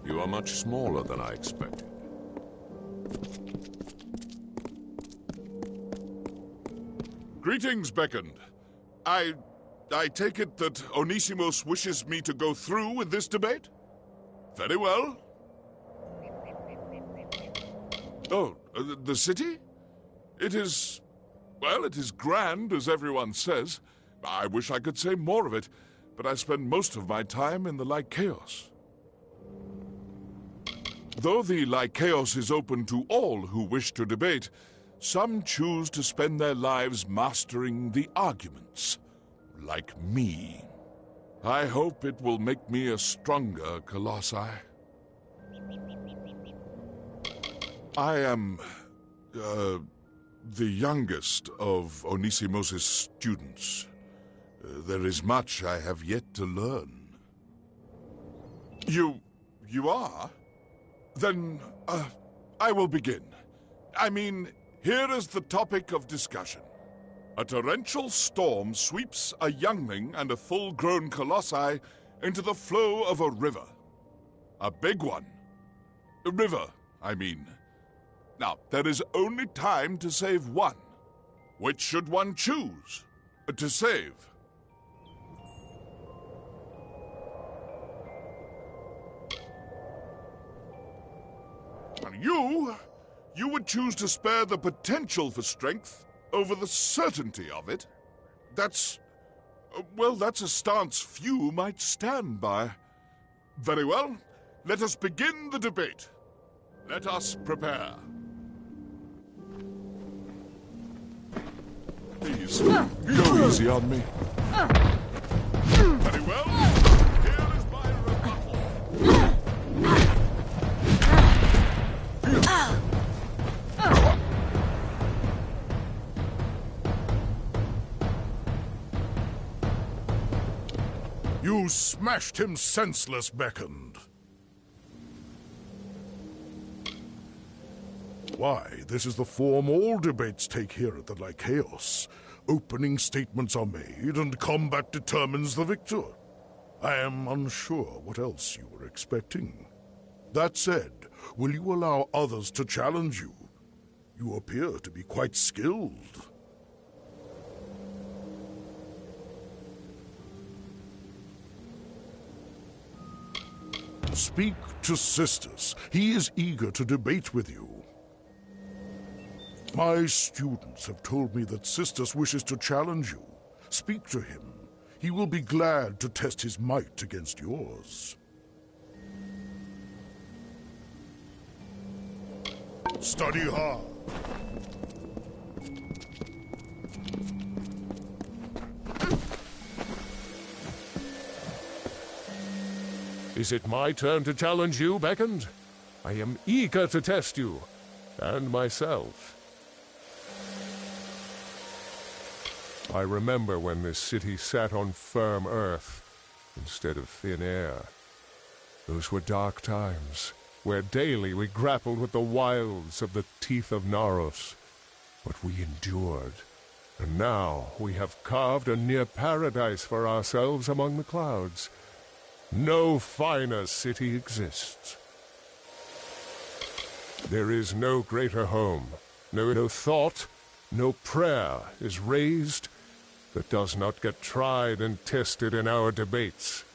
You are much smaller than I expected. Greetings, Beckoned. I take it that Onisimos wishes me to go through with this debate? Very well. Oh, the city? It is... well, it is grand, as everyone says. I wish I could say more of it, but I spend most of my time in the Lycaeos. Though the Lycaeos is open to all who wish to debate, some choose to spend their lives mastering the arguments, like me. I hope it will make me a stronger Colossi. I am, the youngest of Onisimos' students. There is much I have yet to learn. You are? Then, I will begin. I mean, here is the topic of discussion. A torrential storm sweeps a youngling and a full-grown colossi into the flow of a river. A big one. A river, I mean. Now, there is only time to save one. Which should one choose to save? You would choose to spare the potential for strength over the certainty of it? That's a stance few might stand by. Very well, let us begin the debate. Let us prepare. Please, go easy on me. Very well, here is my rebuttal. You smashed him senseless, Beckoned. Why, this is the form all debates take here at the Lycaeos. Opening statements are made, and combat determines the victor. I am unsure what else you were expecting. That said, will you allow others to challenge you? You appear to be quite skilled. Speak to Sisters. He is eager to debate with you. My students have told me that Sisters wishes to challenge you. Speak to him. He will be glad to test his might against yours. Study hard. Is it my turn to challenge you, Beckoned? I am eager to test you, and myself. I remember when this city sat on firm earth instead of thin air. Those were dark times, where daily we grappled with the wilds of the teeth of Naros. But we endured, and now we have carved a near paradise for ourselves among the clouds. No finer city exists. There is no greater home, no thought, no prayer is raised that does not get tried and tested in our debates.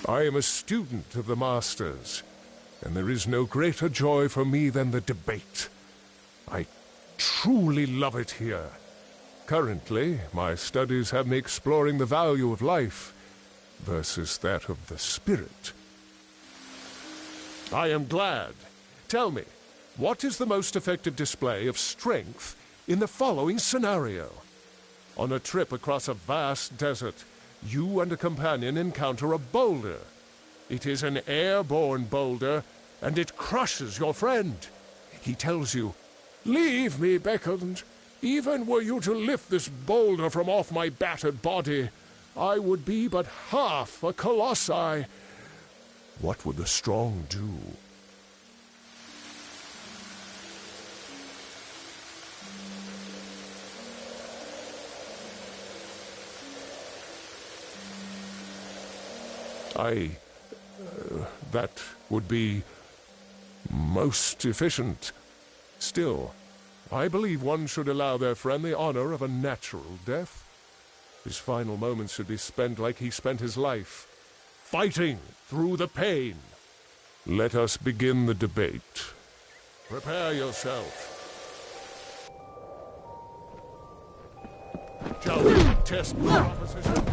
I am a student of the Masters, and there is no greater joy for me than the debate. I truly love it here. Currently, my studies have me exploring the value of life versus that of the spirit. I am glad. Tell me, what is the most effective display of strength in the following scenario? On a trip across a vast desert, you and a companion encounter a boulder. It is an airborne boulder, and it crushes your friend. He tells you, "Leave me, Beckoned. Even were you to lift this boulder from off my battered body, I would be but half a colossi." What would the strong do? That would be most efficient. Still, I believe one should allow their friend the honor of a natural death. His final moments should be spent like he spent his life, fighting through the pain. Let us begin the debate. Prepare yourself. Shall we test my opposition?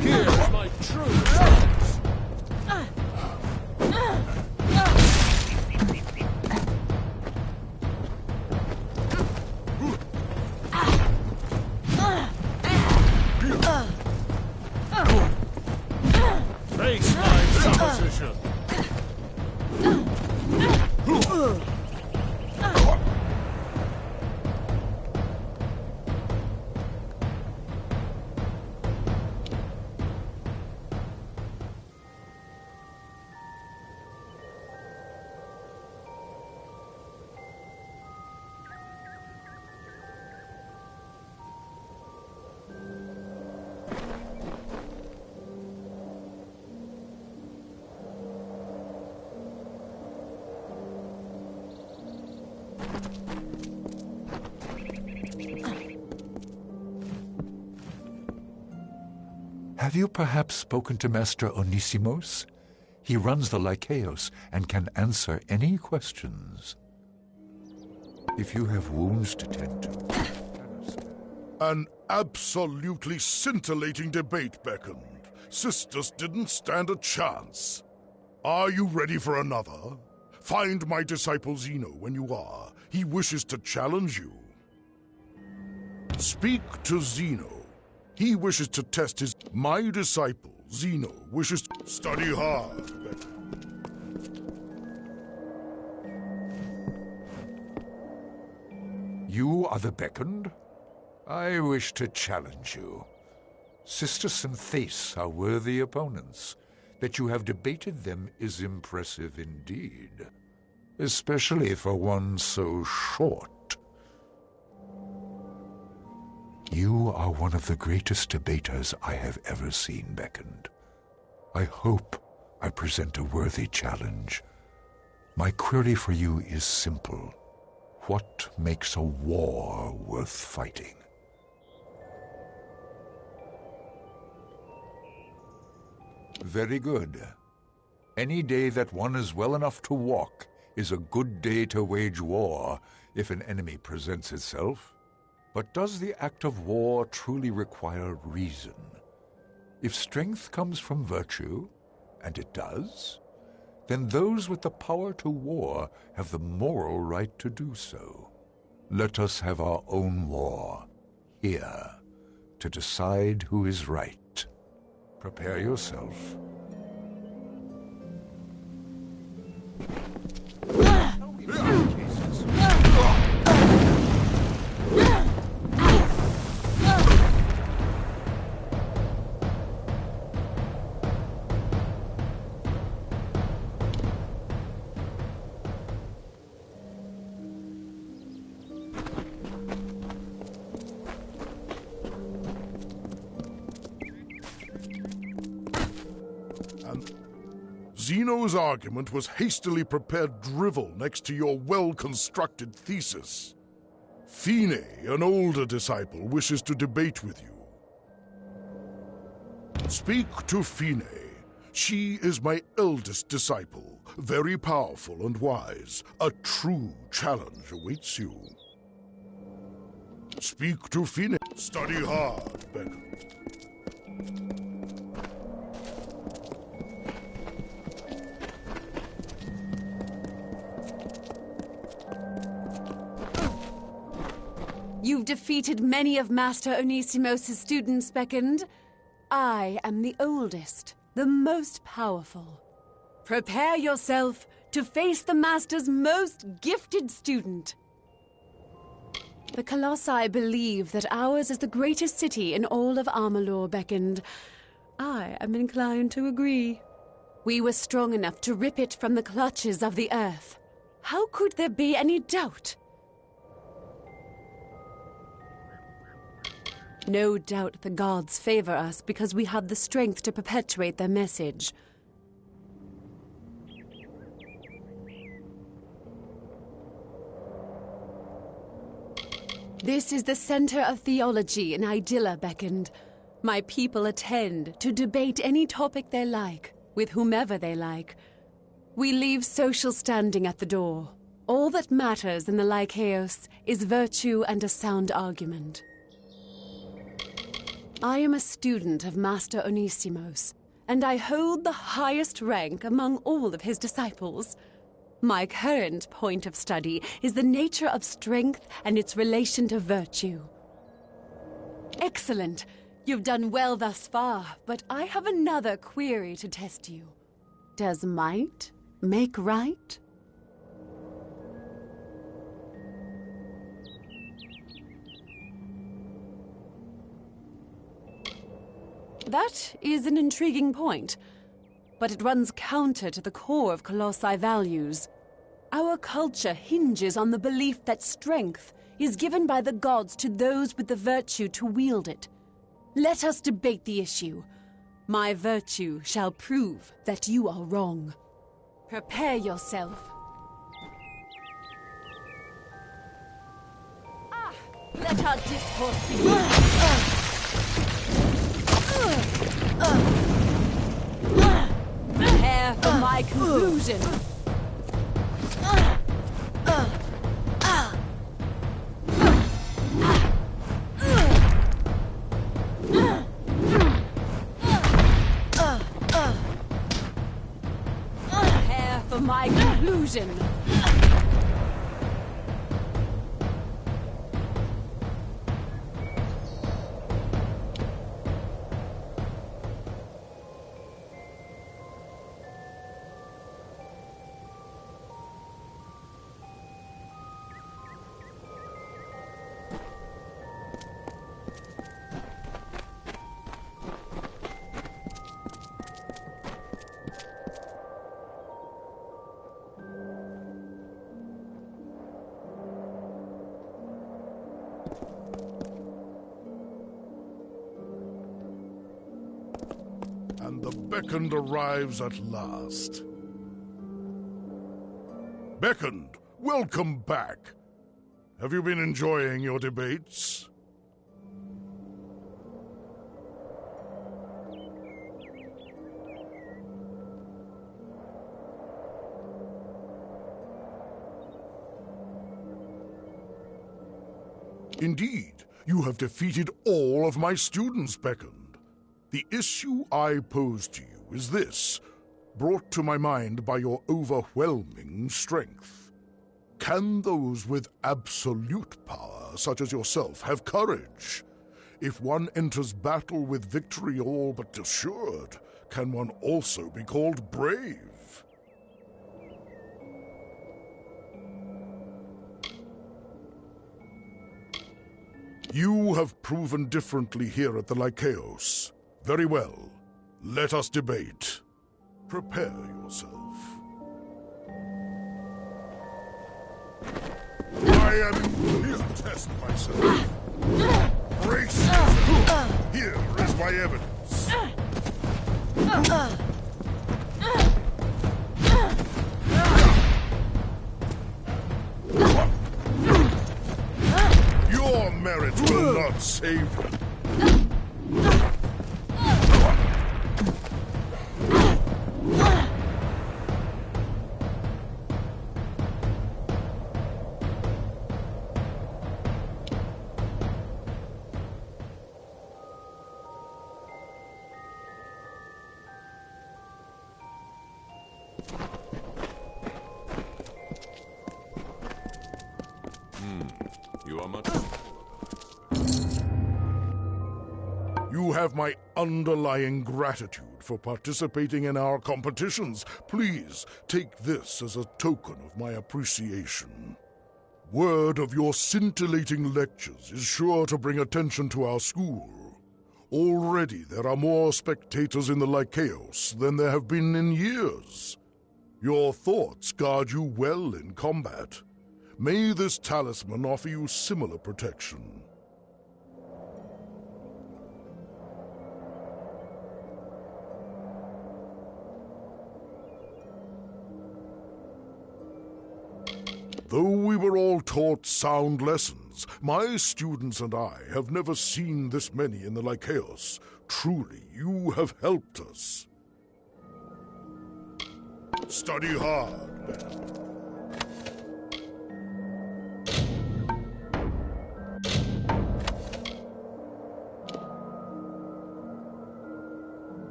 Here's my true stance. Face my supposition. Have you perhaps spoken to Master Onisimos? He runs the Lycaeus and can answer any questions. If you have wounds to tend to... An absolutely scintillating debate beckoned. Sisters didn't stand a chance. Are you ready for another? Find my disciple Zeno when you are. He wishes to challenge you. Speak to Zeno. He wishes to test his... My disciple, Zeno, wishes to... Study hard, You are the beckoned? I wish to challenge you. Sister Synthase are worthy opponents. That you have debated them is impressive indeed. Especially for one so short. You are one of the greatest debaters I have ever seen, beckoned. I hope I present a worthy challenge. My query for you is simple. What makes a war worth fighting? Very good. Any day that one is well enough to walk is a good day to wage war if an enemy presents itself. But does the act of war truly require reason? If strength comes from virtue, and it does, then those with the power to war have the moral right to do so. Let us have our own war, here, to decide who is right. Prepare yourself. Zeno's argument was hastily prepared drivel next to your well-constructed thesis. Fine, an older disciple, wishes to debate with you. Speak to Fine. She is my eldest disciple, very powerful and wise. A true challenge awaits you. Speak to Fine. Study hard, Becca. You've defeated many of Master Onisimos' students, beckoned. I am the oldest, the most powerful. Prepare yourself to face the Master's most gifted student. The Colossi believe that ours is the greatest city in all of Amalur, beckoned. I am inclined to agree. We were strong enough to rip it from the clutches of the earth. How could there be any doubt? No doubt the gods favor us because we have the strength to perpetuate their message. This is the center of theology in Idylla, Beckoned. My people attend to debate any topic they like, with whomever they like. We leave social standing at the door. All that matters in the Lycaeus is virtue and a sound argument. I am a student of Master Onisimos, and I hold the highest rank among all of his disciples. My current point of study is the nature of strength and its relation to virtue. Excellent! You've done well thus far, but I have another query to test you. Does might make right? That is an intriguing point, but it runs counter to the core of Colossi values. Our culture hinges on the belief that strength is given by the gods to those with the virtue to wield it. Let us debate the issue. My virtue shall prove that you are wrong. Prepare yourself. Let our discourse begin. Prepare for my conclusion. Prepare for my conclusion. And the Beckoned arrives at last. Beckoned, welcome back. Have you been enjoying your debates? Indeed, you have defeated all of my students, Beckoned. The issue I pose to you is this, brought to my mind by your overwhelming strength. Can those with absolute power, such as yourself, have courage? If one enters battle with victory all but assured, can one also be called brave? You have proven differently here at the Lycaeus. Very well. Let us debate. Prepare yourself. I am here to test myself. Brace yourself. Here is my evidence. Your merit will not save you. You are much... You have my underlying gratitude for participating in our competitions. Please take this as a token of my appreciation. Word of your scintillating lectures is sure to bring attention to our school. Already there are more spectators in the Lycaeos than there have been in years. Your thoughts guard you well in combat. May this talisman offer you similar protection. Though we were all taught sound lessons, my students and I have never seen this many in the Lycaeos. Truly, you have helped us. Study hard, men.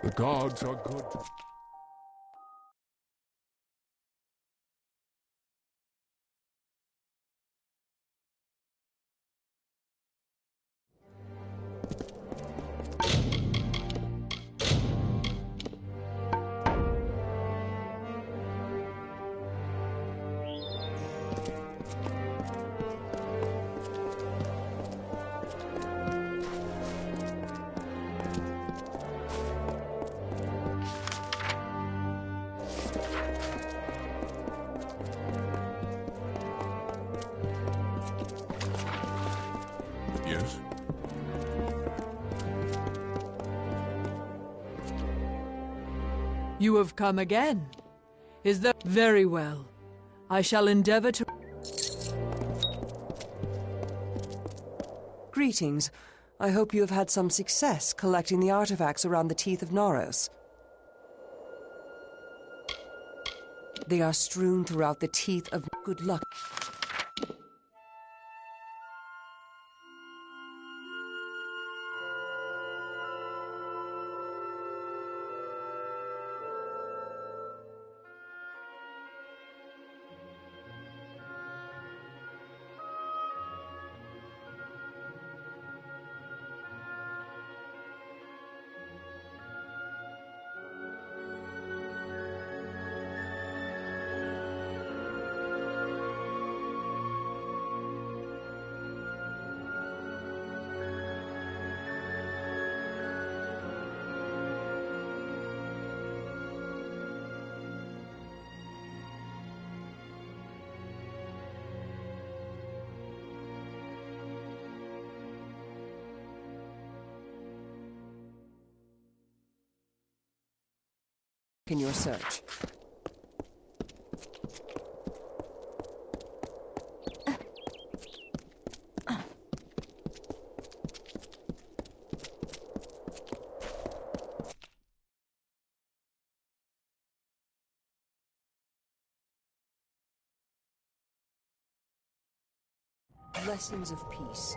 The gods are good. Yes? You have come again. Is that very well? I shall endeavor to... Greetings. I hope you have had some success collecting the artifacts around the teeth of Naros. They are strewn throughout the teeth of... Good luck. In your search. Lessons of peace.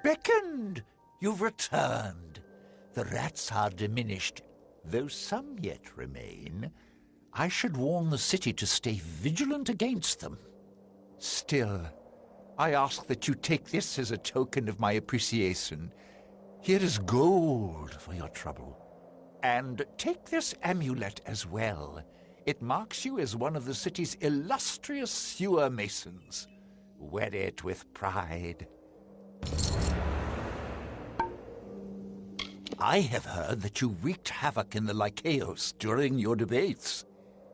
Beckoned! You've returned. The rats are diminished, though some yet remain. I should warn the city to stay vigilant against them. Still, I ask that you take this as a token of my appreciation. Here is gold for your trouble. And take this amulet as well. It marks you as one of the city's illustrious sewer masons. Wear it with pride. I have heard that you wreaked havoc in the Lycaeos during your debates.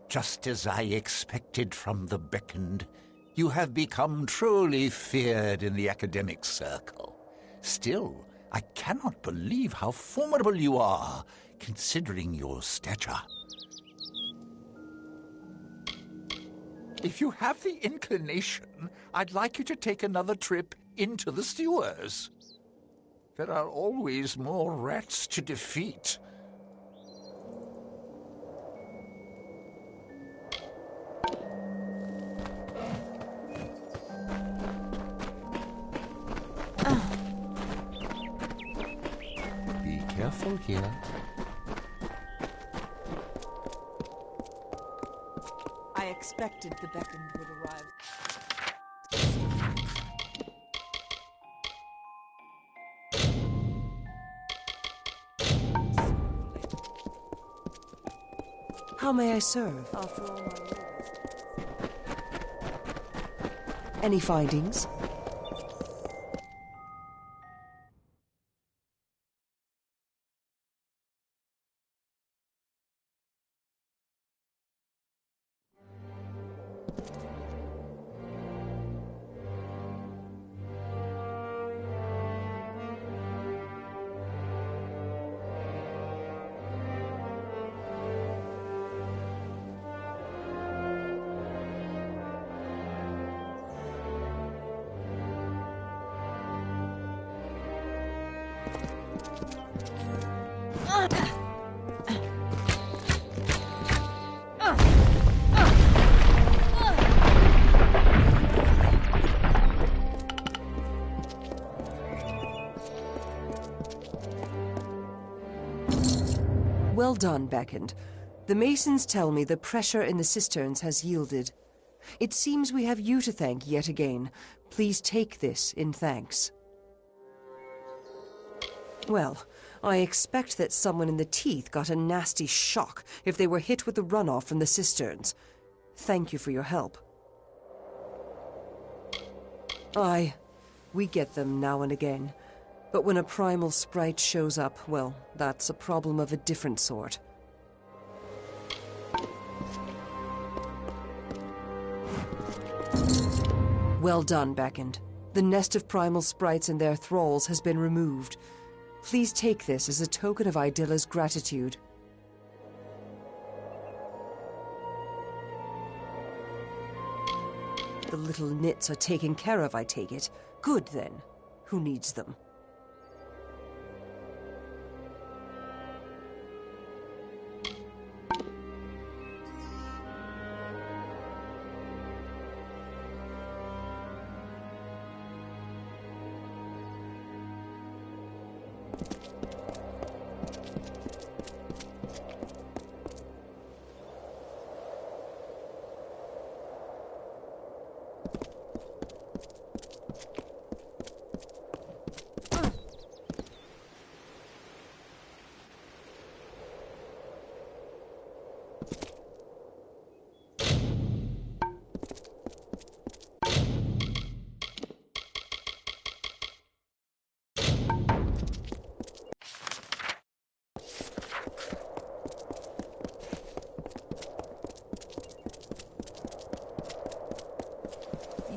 Just as I expected from the Beckoned, you have become truly feared in the academic circle. Still, I cannot believe how formidable you are, considering your stature. If you have the inclination, I'd like you to take another trip into the sewers. There are always more rats to defeat. Be careful here. I expected the beckoned would arrive. How may I serve? After all my labors. Any findings? Well done, Beckoned. The masons tell me the pressure in the cisterns has yielded. It seems we have you to thank yet again. Please take this in thanks. Well, I expect that someone in the teeth got a nasty shock if they were hit with the runoff from the cisterns. Thank you for your help. Aye, we get them now and again. But when a primal sprite shows up, well, that's a problem of a different sort. Well done, Beckoned. The nest of primal sprites and their thralls has been removed. Please take this as a token of Idilla's gratitude. The little nits are taken care of, I take it. Good, then. Who needs them?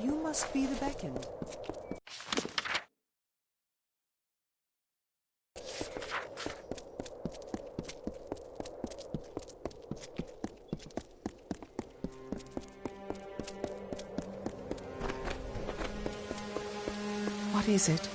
You must be the Beckoned. What is it?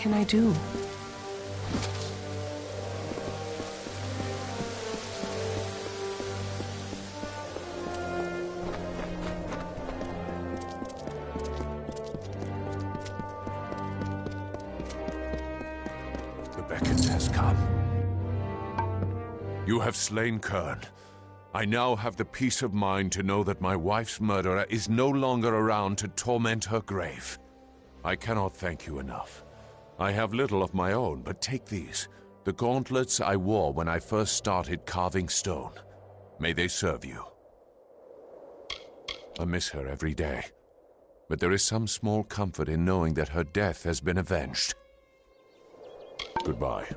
can I do? The Beckoned has come. You have slain Kern. I now have the peace of mind to know that my wife's murderer is no longer around to torment her grave. I cannot thank you enough. I have little of my own, but take these. The gauntlets I wore when I first started carving stone. May they serve you. I miss her every day, but there is some small comfort in knowing that her death has been avenged. Goodbye.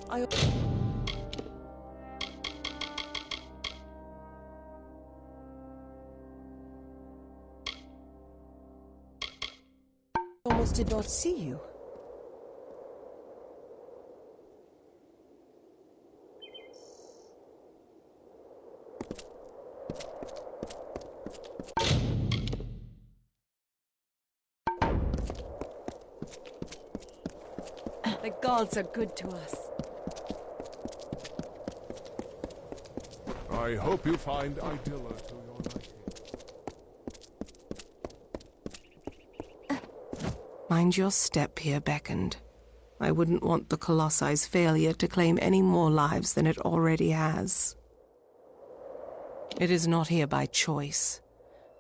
I almost did not see you. The gods are good to us. I hope you find Idylla to your liking. Mind your step here, Beckoned. I wouldn't want the Colosse's failure to claim any more lives than it already has. It is not here by choice.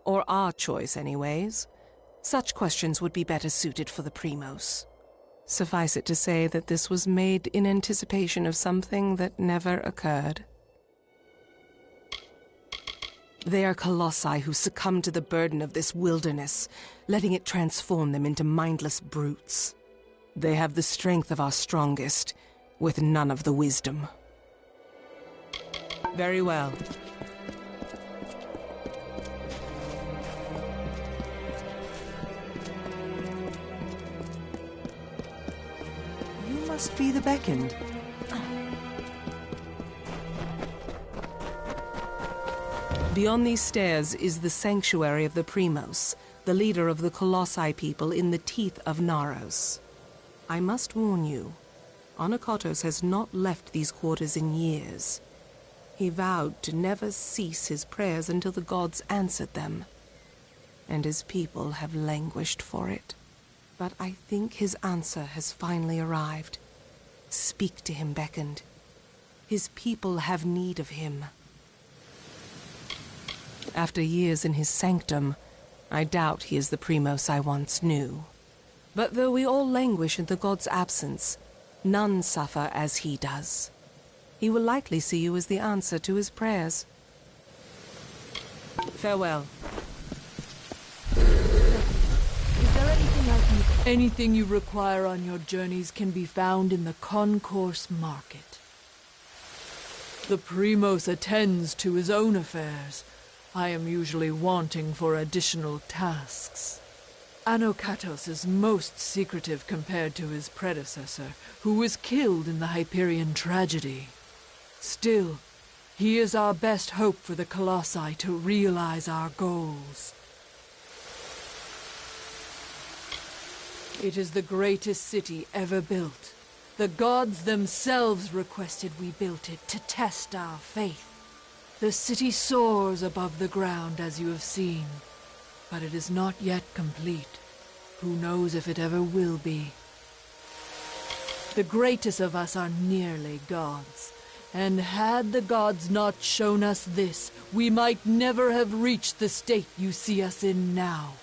Or our choice, anyways. Such questions would be better suited for the Primos. Suffice it to say that this was made in anticipation of something that never occurred. They are Colossi who succumb to the burden of this wilderness, letting it transform them into mindless brutes. They have the strength of our strongest, with none of the wisdom. Very well. You must be the Beckoned. Beyond these stairs is the sanctuary of the Primos, the leader of the Colossi people in the teeth of Naros. I must warn you, Onikotos has not left these quarters in years. He vowed to never cease his prayers until the gods answered them, and his people have languished for it. But I think his answer has finally arrived. Speak to him, Beckoned. His people have need of him. After years in his sanctum, I doubt he is the Primos I once knew. But though we all languish in the god's absence, none suffer as he does. He will likely see you as the answer to his prayers. Farewell. Is there anything I can... Anything you require on your journeys can be found in the concourse market. The Primos attends to his own affairs. I am usually wanting for additional tasks. Anokatos is most secretive compared to his predecessor, who was killed in the Hyperion tragedy. Still, he is our best hope for the Colossi to realize our goals. It is the greatest city ever built. The gods themselves requested we built it to test our faith. The city soars above the ground, as you have seen, but it is not yet complete. Who knows if it ever will be? The greatest of us are nearly gods, and had the gods not shown us this, we might never have reached the state you see us in now.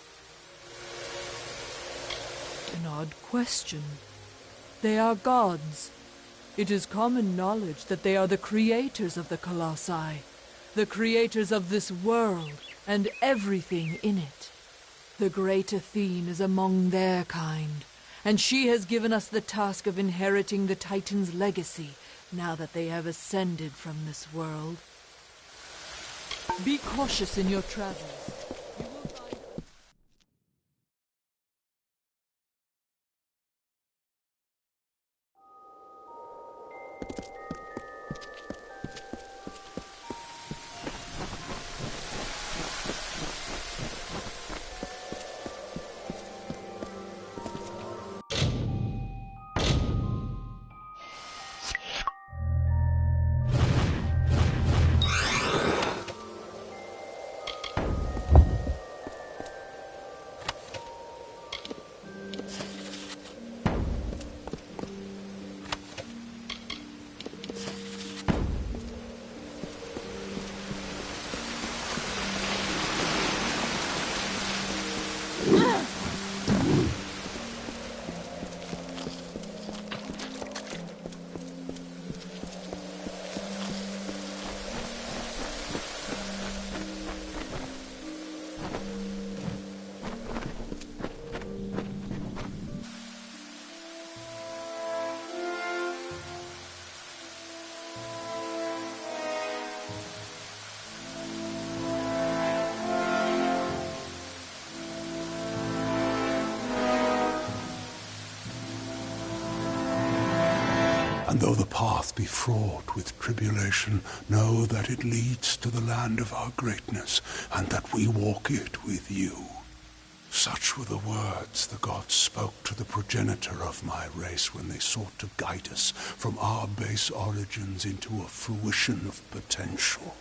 An odd question. They are gods. It is common knowledge that they are the creators of the Colossi, the creators of this world, and everything in it. The great Athene is among their kind, and she has given us the task of inheriting the Titan's legacy now that they have ascended from this world. Be cautious in your travels. You will find... And though the path be fraught with tribulation, know that it leads to the land of our greatness, and that we walk it with you. Such were the words the gods spoke to the progenitor of my race when they sought to guide us from our base origins into a fruition of potential.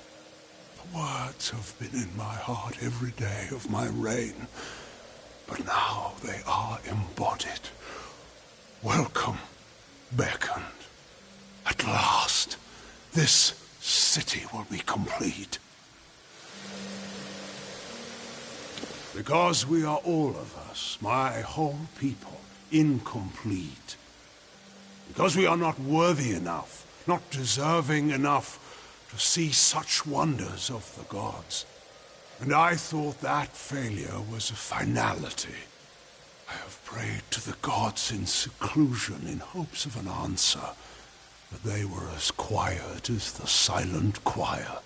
The words have been in my heart every day of my reign, but now they are embodied. Welcome, beckoned. At last, this city will be complete. Because we are all of us, my whole people, incomplete. Because we are not worthy enough, not deserving enough to see such wonders of the gods. And I thought that failure was a finality. I have prayed to the gods in seclusion in hopes of an answer, but they were as quiet as the silent choir.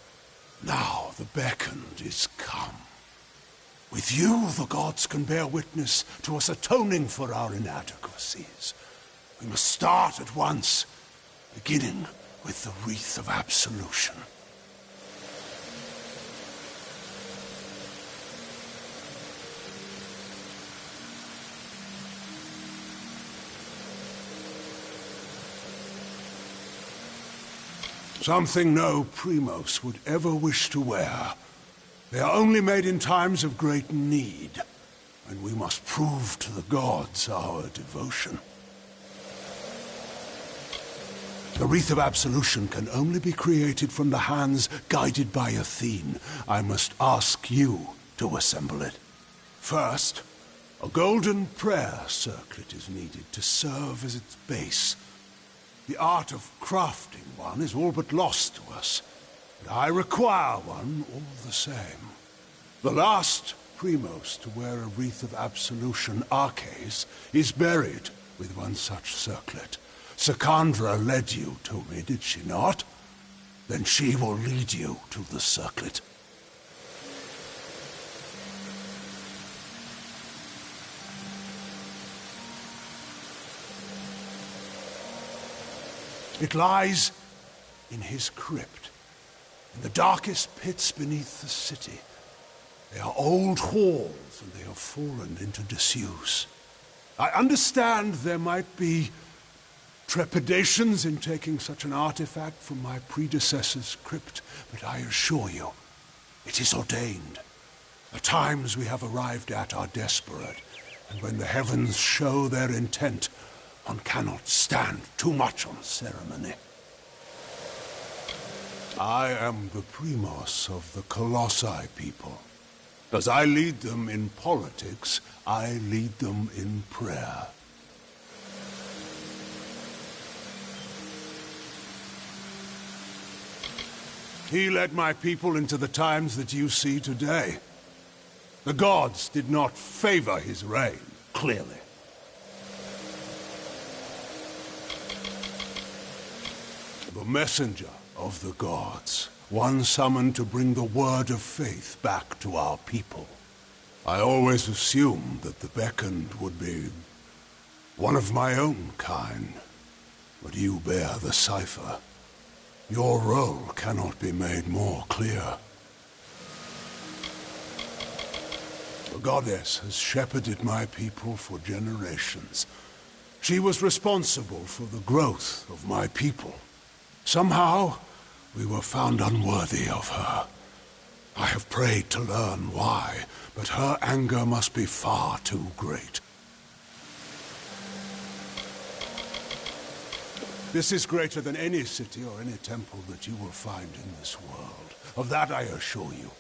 Now the beckoned is come. With you, the gods can bear witness to us atoning for our inadequacies. We must start at once, beginning with the wreath of absolution. Something no Primos would ever wish to wear. They are only made in times of great need, and we must prove to the gods our devotion. The Wreath of Absolution can only be created from the hands guided by Athene. I must ask you to assemble it. First, a golden prayer circlet is needed to serve as its base. The art of crafting one is all but lost to us, but I require one all the same. The last Primos to wear a Wreath of Absolution, Arches, is buried with one such circlet. Secandra led you to me, did she not? Then she will lead you to the circlet. It lies in his crypt, in the darkest pits beneath the city. They are old halls, and they have fallen into disuse. I understand there might be trepidations in taking such an artifact from my predecessor's crypt, but I assure you, it is ordained. The times we have arrived at are desperate, and when the heavens show their intent, one cannot stand too much on ceremony. I am the Primos of the Colossi people. As I lead them in politics, I lead them in prayer. He led my people into the times that you see today. The gods did not favor his reign, clearly. The messenger of the gods, one summoned to bring the word of faith back to our people. I always assumed that the beckoned would be one of my own kind, but you bear the cipher. Your role cannot be made more clear. The goddess has shepherded my people for generations. She was responsible for the growth of my people. Somehow, we were found unworthy of her. I have prayed to learn why, but her anger must be far too great. This is greater than any city or any temple that you will find in this world. Of that I assure you.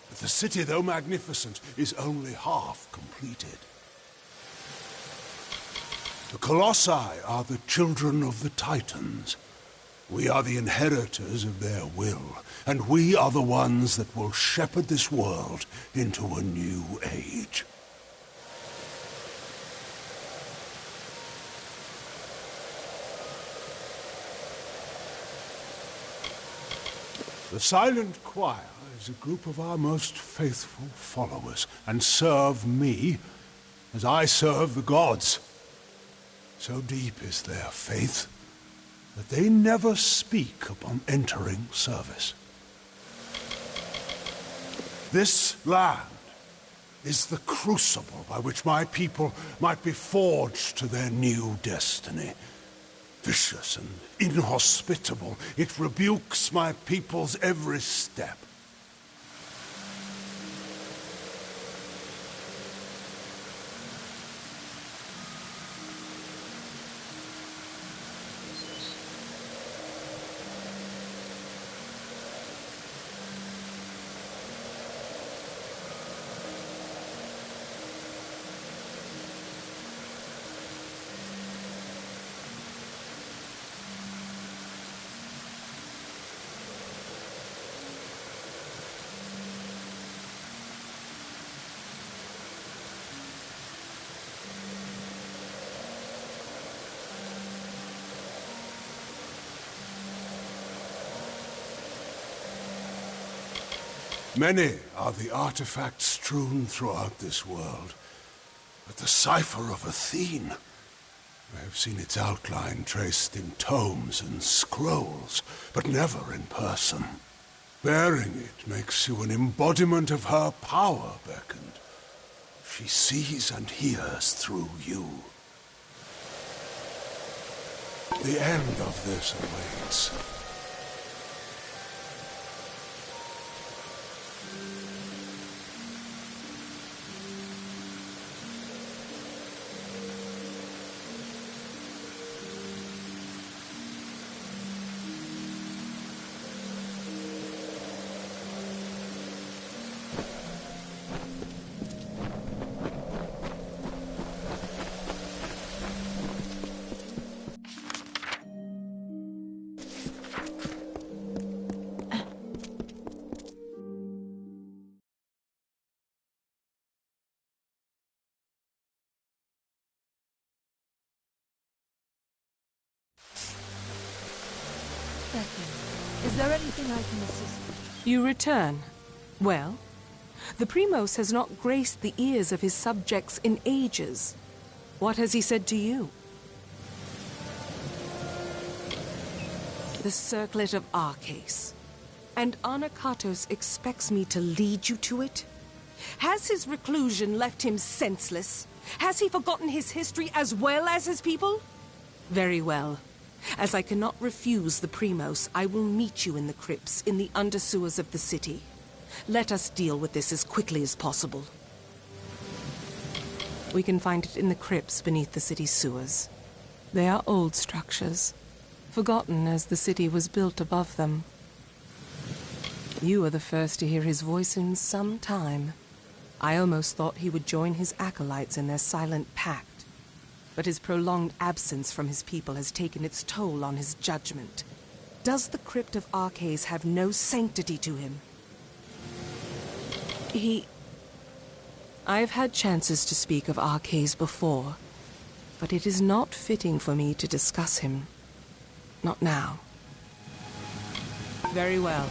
But the city, though magnificent, is only half completed. The Colossi are the children of the Titans. We are the inheritors of their will, and we are the ones that will shepherd this world into a new age. The Silent Choir is a group of our most faithful followers, and serve me as I serve the gods. So deep is their faith that they never speak upon entering service. This land is the crucible by which my people might be forged to their new destiny. Vicious and inhospitable, it rebukes my people's every step. Many are the artifacts strewn throughout this world, but the cipher of Athene, I have seen its outline traced in tomes and scrolls, but never in person. Bearing it makes you an embodiment of her power, Beckoned. She sees and hears through you. The end of this awaits. Is there anything I can assist with? You return. Well, the Primos has not graced the ears of his subjects in ages. What has he said to you? The circlet of Arcase. And Anakatos expects me to lead you to it? Has his reclusion left him senseless? Has he forgotten his history as well as his people? Very well. As I cannot refuse the Primos, I will meet you in the crypts in the undersewers of the city. Let us deal with this as quickly as possible. We can find it in the crypts beneath the city's sewers. They are old structures, forgotten as the city was built above them. You are the first to hear his voice in some time. I almost thought he would join his acolytes in their silent pact. But his prolonged absence from his people has taken its toll on his judgment. Does the crypt of Arcase have no sanctity to him? I've had chances to speak of Arcades before, but it is not fitting for me to discuss him. Not now. Very well.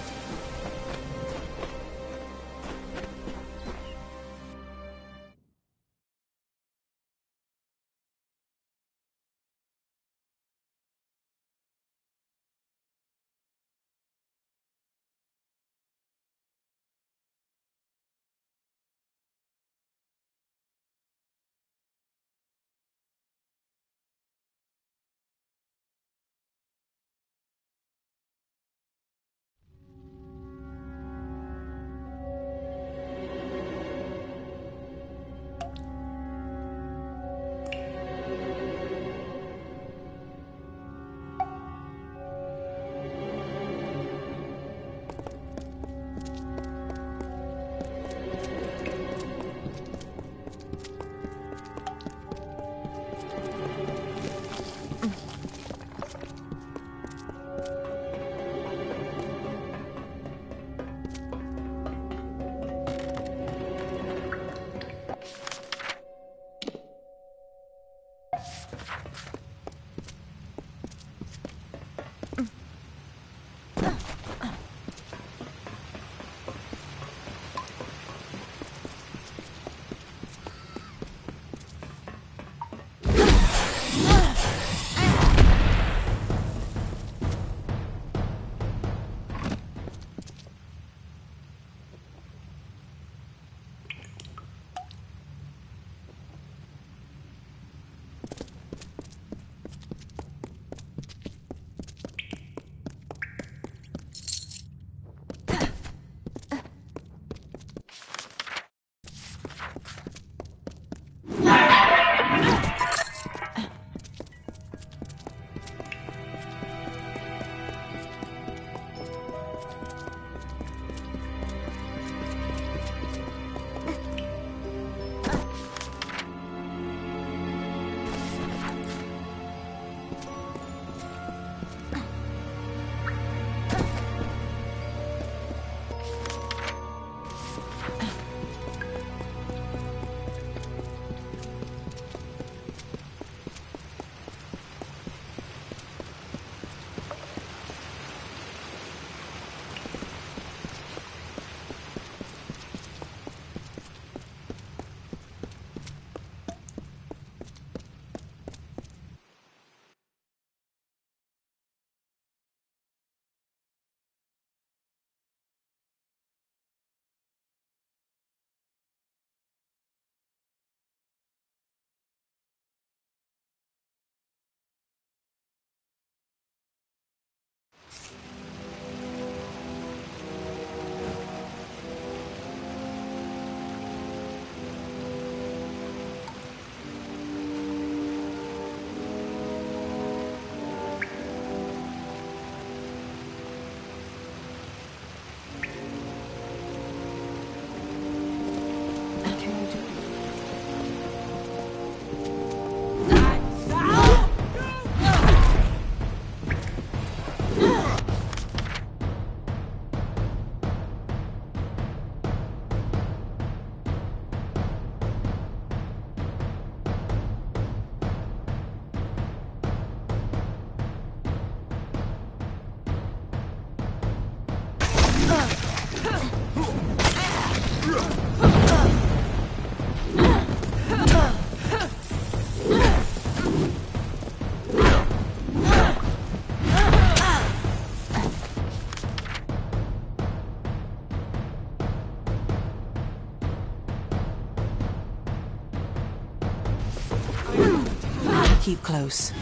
Keep close.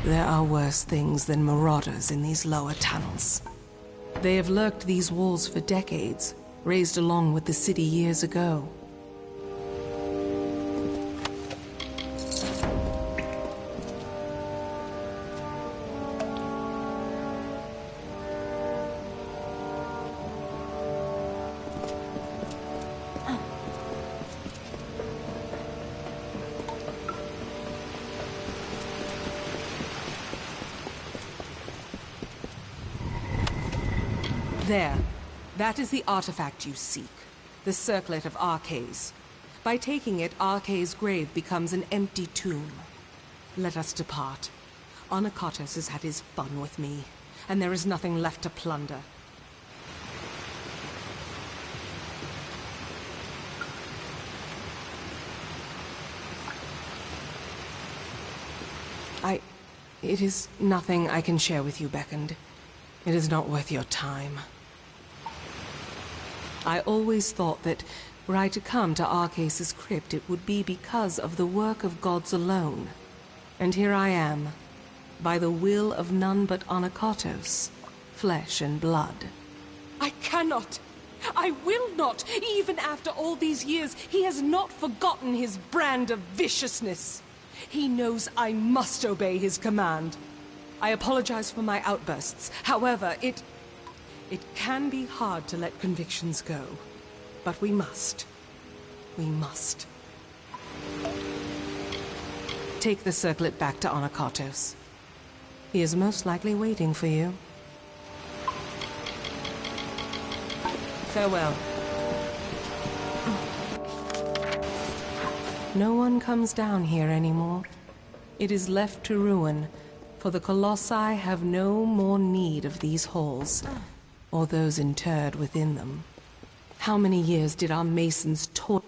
There are worse things than marauders in these lower tunnels. They have lurked these walls for decades, raised along with the city years ago. There. That is the artifact you seek. The Circlet of Arcades. By taking it, Arkay's grave becomes an empty tomb. Let us depart. Onakatos has had his fun with me, and there is nothing left to plunder. It is nothing I can share with you, Beckoned. It is not worth your time. I always thought that were I to come to Arcas's crypt, it would be because of the work of gods alone. And here I am, by the will of none but Onakatos, flesh and blood. I cannot! I will not! Even after all these years, he has not forgotten his brand of viciousness. He knows I must obey his command. I apologize for my outbursts. However, it can be hard to let convictions go. But we must. We must. Take the circlet back to Onakatos. He is most likely waiting for you. Farewell. No one comes down here anymore. It is left to ruin, for the Colossi have no more need of these halls, or those interred within them. How many years did our masons toil?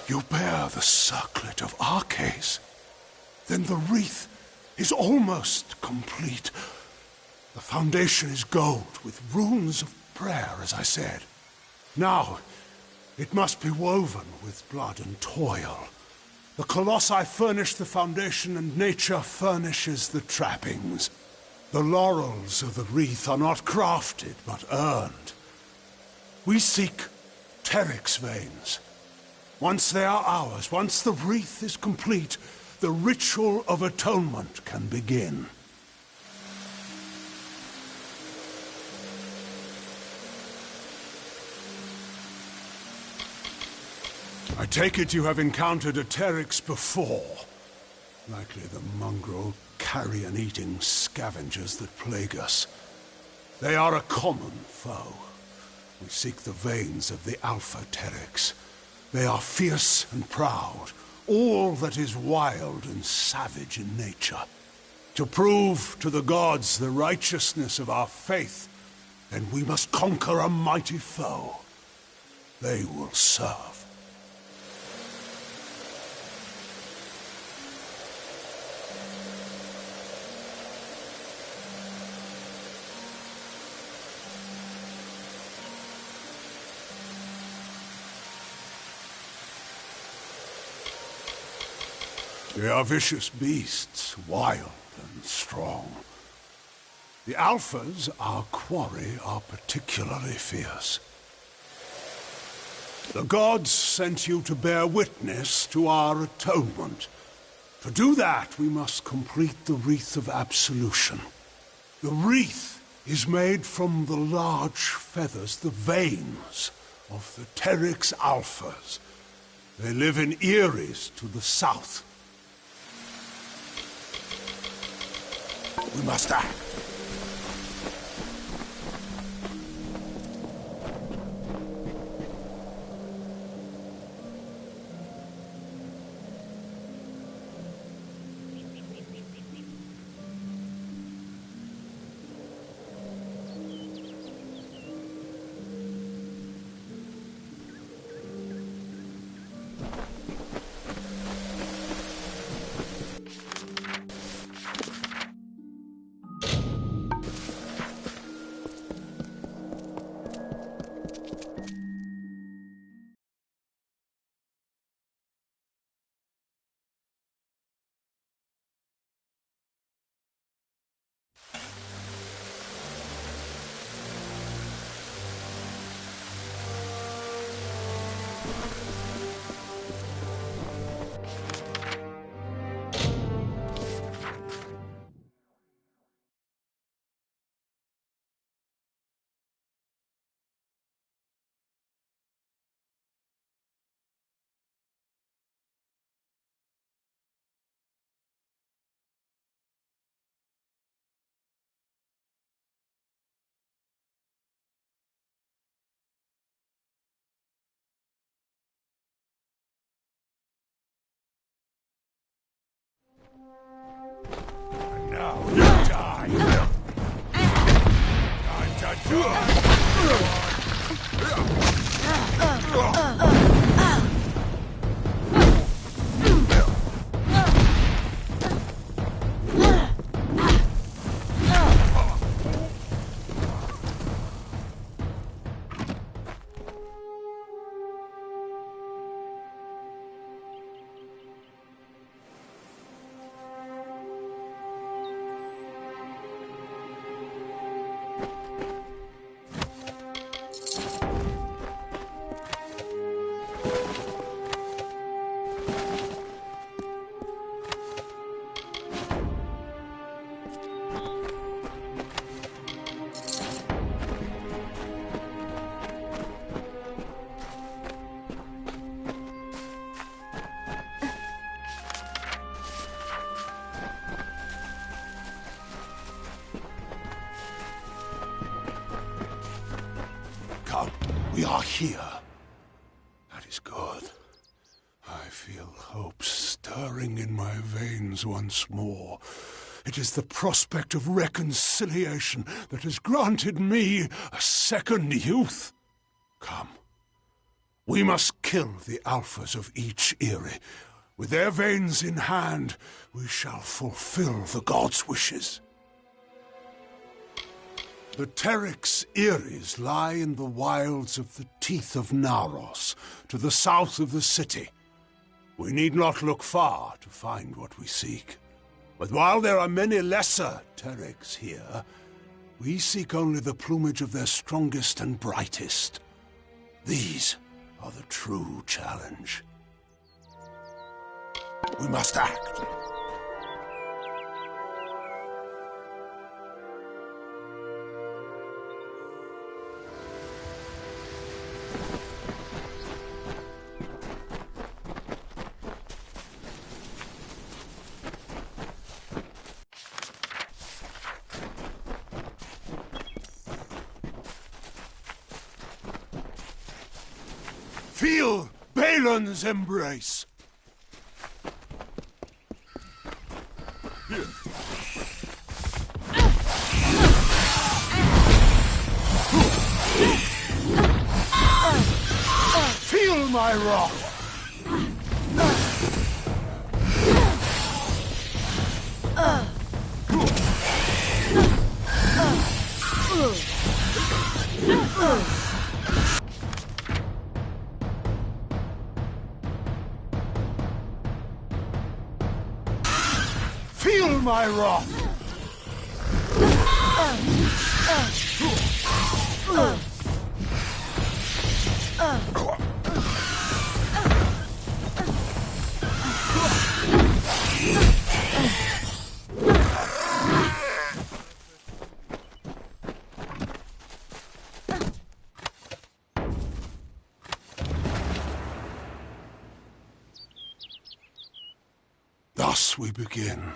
You bear the circlet of Arcades. Then the wreath is almost complete. The foundation is gold with runes of prayer, as I said. Now, it must be woven with blood and toil. The Colossi furnish the foundation and nature furnishes the trappings. The laurels of the wreath are not crafted, but earned. We seek Teryx veins. Once they are ours, once the wreath is complete, the ritual of atonement can begin. I take it you have encountered a Teryx before. Likely the mongrel, carrion-eating scavengers that plague us. They are a common foe. We seek the veins of the Alpha Teryx. They are fierce and proud, all that is wild and savage in nature. To prove to the gods the righteousness of our faith, then we must conquer a mighty foe. They will serve. They are vicious beasts, wild and strong. The Alphas, our quarry, are particularly fierce. The gods sent you to bear witness to our atonement. To do that, we must complete the Wreath of Absolution. The wreath is made from the large feathers, the veins, of the Teryx Alphas. They live in Eris to the south. We must act. Now you die! Time to die! We are here. That is good. I feel hope stirring in my veins once more. It is the prospect of reconciliation that has granted me a second youth. Come. We must kill the alphas of each Eyrie. With their veins in hand, we shall fulfill the gods' wishes. The Terex Eyries lie in the wilds of the teeth of Naros, to the south of the city. We need not look far to find what we seek. But while there are many lesser Terex here, we seek only the plumage of their strongest and brightest. These are the true challenge. We must act. Feel Balin's embrace. Here. Feel my wrath. Feel my wrath! Thus we begin.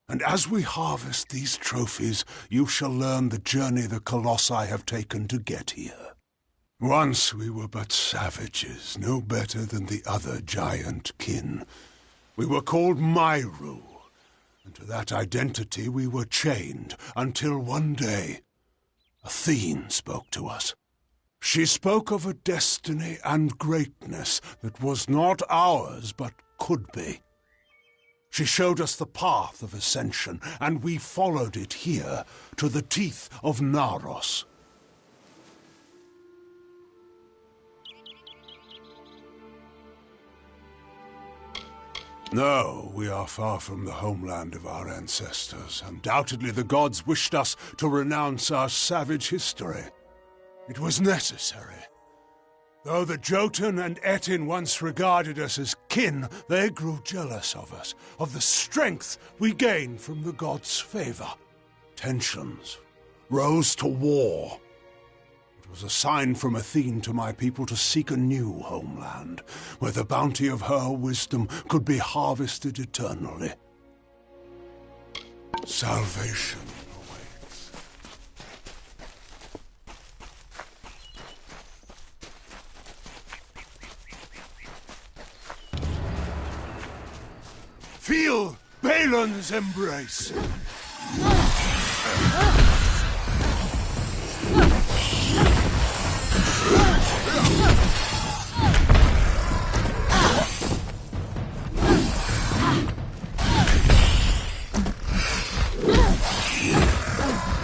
And as we harvest these trophies, you shall learn the journey the Colossi have taken to get here. Once we were but savages, no better than the other giant kin. We were called Myru, and to that identity we were chained, until one day, Athene spoke to us. She spoke of a destiny and greatness that was not ours, but could be. She showed us the path of ascension, and we followed it here, to the teeth of Naros. No, we are far from the homeland of our ancestors. Undoubtedly the gods wished us to renounce our savage history. It was necessary. Though the Jotun and Etin once regarded us as kin, they grew jealous of us, of the strength we gained from the gods' favor. Tensions rose to war. It was a sign from Athene to my people to seek a new homeland, where the bounty of her wisdom could be harvested eternally. Salvation awaits. Feel Balin's embrace!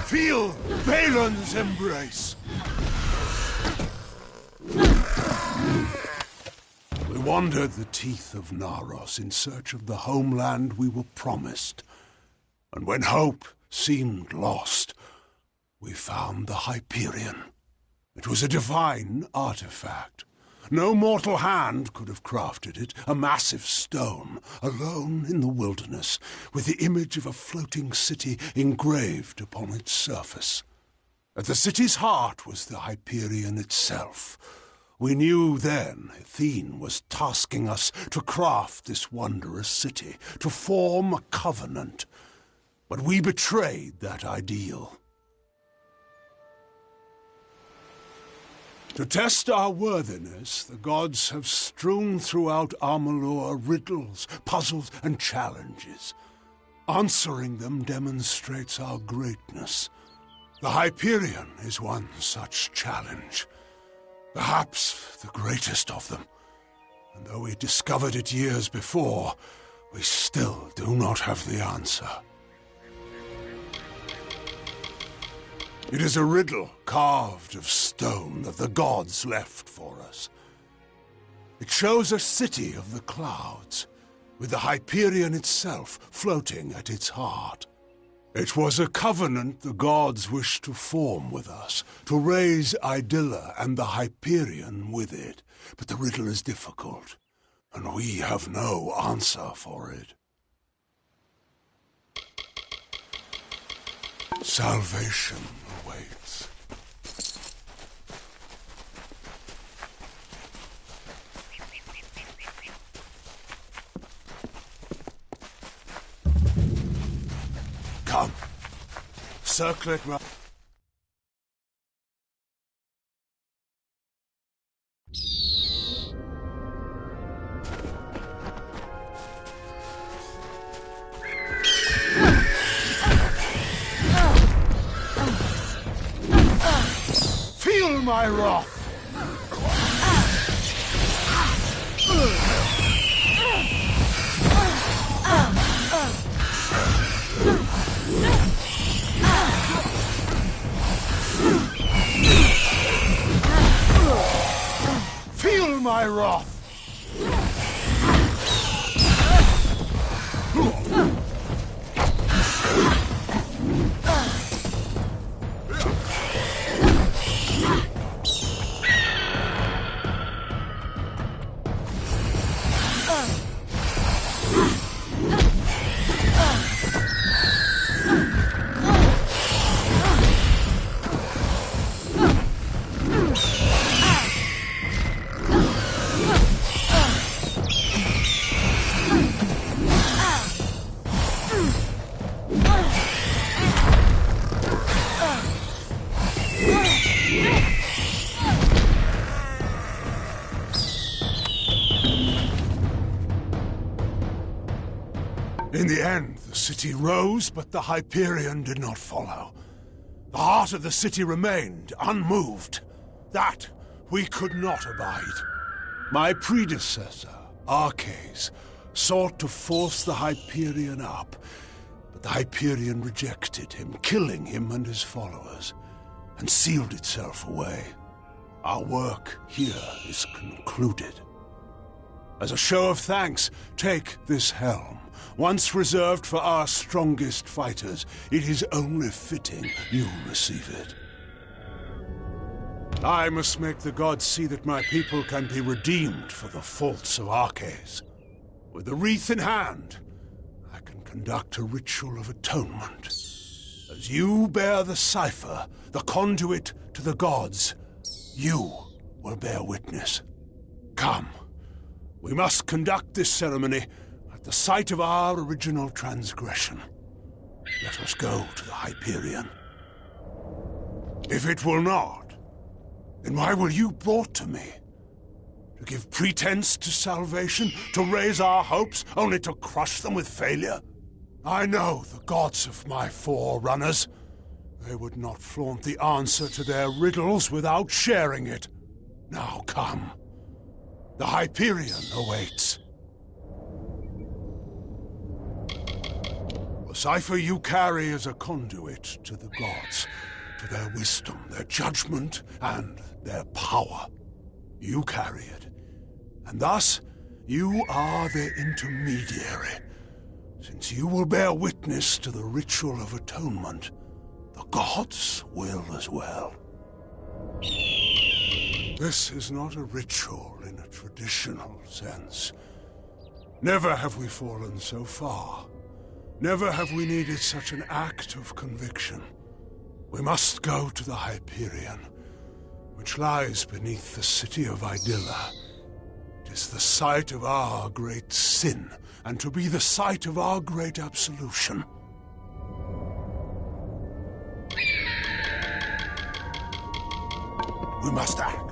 Feel Balin's embrace! We wandered the teeth of Naros in search of the homeland we were promised. And when hope seemed lost, we found the Hyperion. It was a divine artifact. No mortal hand could have crafted it, a massive stone, alone in the wilderness, with the image of a floating city engraved upon its surface. At the city's heart was the Hyperion itself. We knew then Athene was tasking us to craft this wondrous city, to form a covenant. But we betrayed that ideal. To test our worthiness, the gods have strewn throughout Amalur riddles, puzzles, and challenges. Answering them demonstrates our greatness. The Hyperion is one such challenge. Perhaps the greatest of them. And though we discovered it years before, we still do not have the answer. It is a riddle carved of stone that the gods left for us. It shows a city of the clouds, with the Hyperion itself floating at its heart. It was a covenant the gods wished to form with us, to raise Idylla and the Hyperion with it. But the riddle is difficult, and we have no answer for it. Salvation awaits. Come. Circle it round. Feel my wrath! Feel my wrath! In the end, the city rose, but the Hyperion did not follow. The heart of the city remained unmoved. That we could not abide. My predecessor, Arcades, sought to force the Hyperion up, but the Hyperion rejected him, killing him and his followers, and sealed itself away. Our work here is concluded. As a show of thanks, take this helm. Once reserved for our strongest fighters, it is only fitting you receive it. I must make the gods see that my people can be redeemed for the faults of Arcades. With the wreath in hand, I can conduct a ritual of atonement. As you bear the cipher, the conduit to the gods, you will bear witness. Come, we must conduct this ceremony at the site of our original transgression. Let us go to the Hyperion. If it will not, then why were you brought to me? To give pretense to salvation? To raise our hopes, only to crush them with failure? I know the gods of my forerunners. They would not flaunt the answer to their riddles without sharing it. Now come. The Hyperion awaits. The cipher you carry is a conduit to the gods, to their wisdom, their judgment, and their power. You carry it, and thus you are their intermediary. Since you will bear witness to the ritual of atonement, the gods will as well. This is not a ritual in a traditional sense. Never have we fallen so far. Never have we needed such an act of conviction. We must go to the Hyperion, which lies beneath the city of Idylla. It is the site of our great sin, and to be the site of our great absolution. We must act.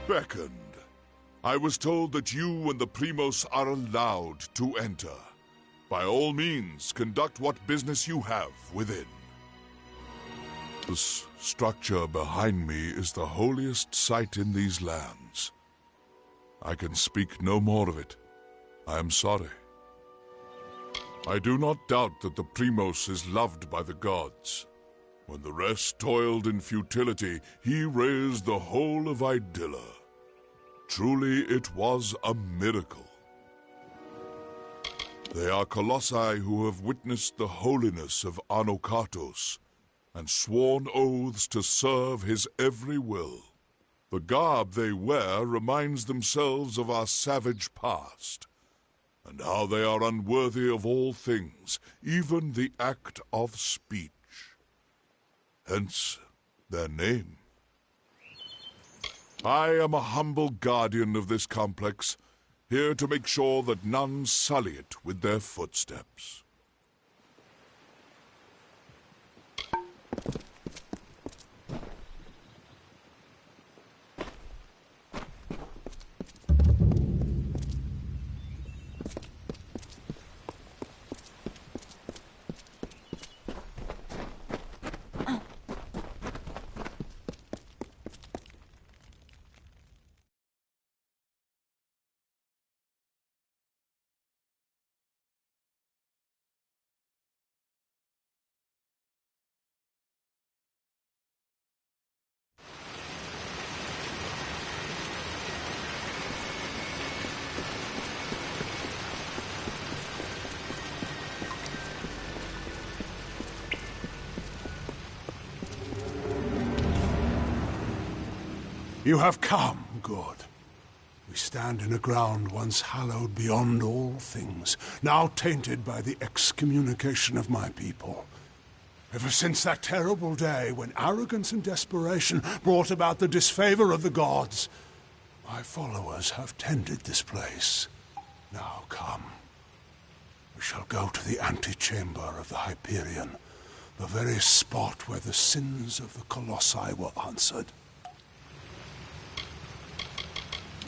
Beckoned. I was told that you and the Primos are allowed to enter. By all means, conduct what business you have within. This structure behind me is the holiest site in these lands. I can speak no more of it. I am sorry. I do not doubt that the Primos is loved by the gods. When the rest toiled in futility, he raised the whole of Idylla. Truly, it was a miracle. They are colossi who have witnessed the holiness of Anokatos and sworn oaths to serve his every will. The garb they wear reminds themselves of our savage past, and how they are unworthy of all things, even the act of speech. Hence their name. I am a humble guardian of this complex, here to make sure that none sully it with their footsteps. You have come, good. We stand in a ground once hallowed beyond all things, now tainted by the excommunication of my people. Ever since that terrible day when arrogance and desperation brought about the disfavor of the gods, my followers have tended this place. Now come. We shall go to the antechamber of the Hyperion, the very spot where the sins of the Colossi were answered.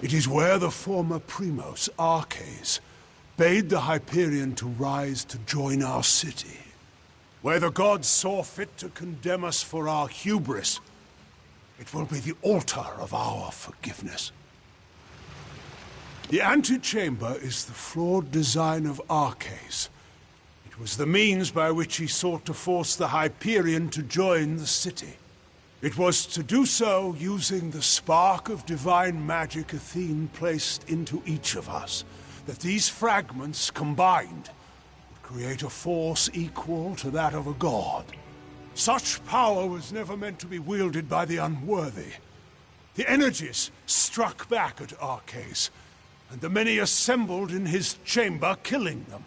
It is where the former Primos, Arches, bade the Hyperion to rise to join our city. Where the gods saw fit to condemn us for our hubris. It will be the altar of our forgiveness. The antechamber is the flawed design of Arches. It was the means by which he sought to force the Hyperion to join the city. It was to do so using the spark of divine magic Athene placed into each of us, that these fragments combined would create a force equal to that of a god. Such power was never meant to be wielded by the unworthy. The energies struck back at Arches, and the many assembled in his chamber, killing them.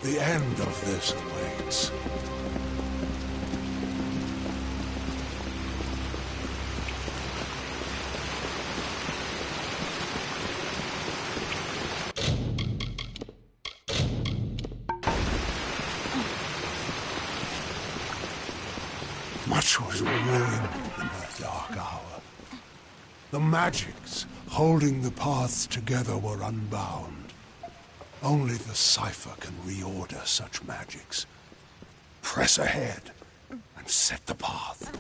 The end of this awaits. Much was ruined in that dark hour. The magics holding the paths together were unbound. Only the cipher can reorder such magics. Press ahead and set the path.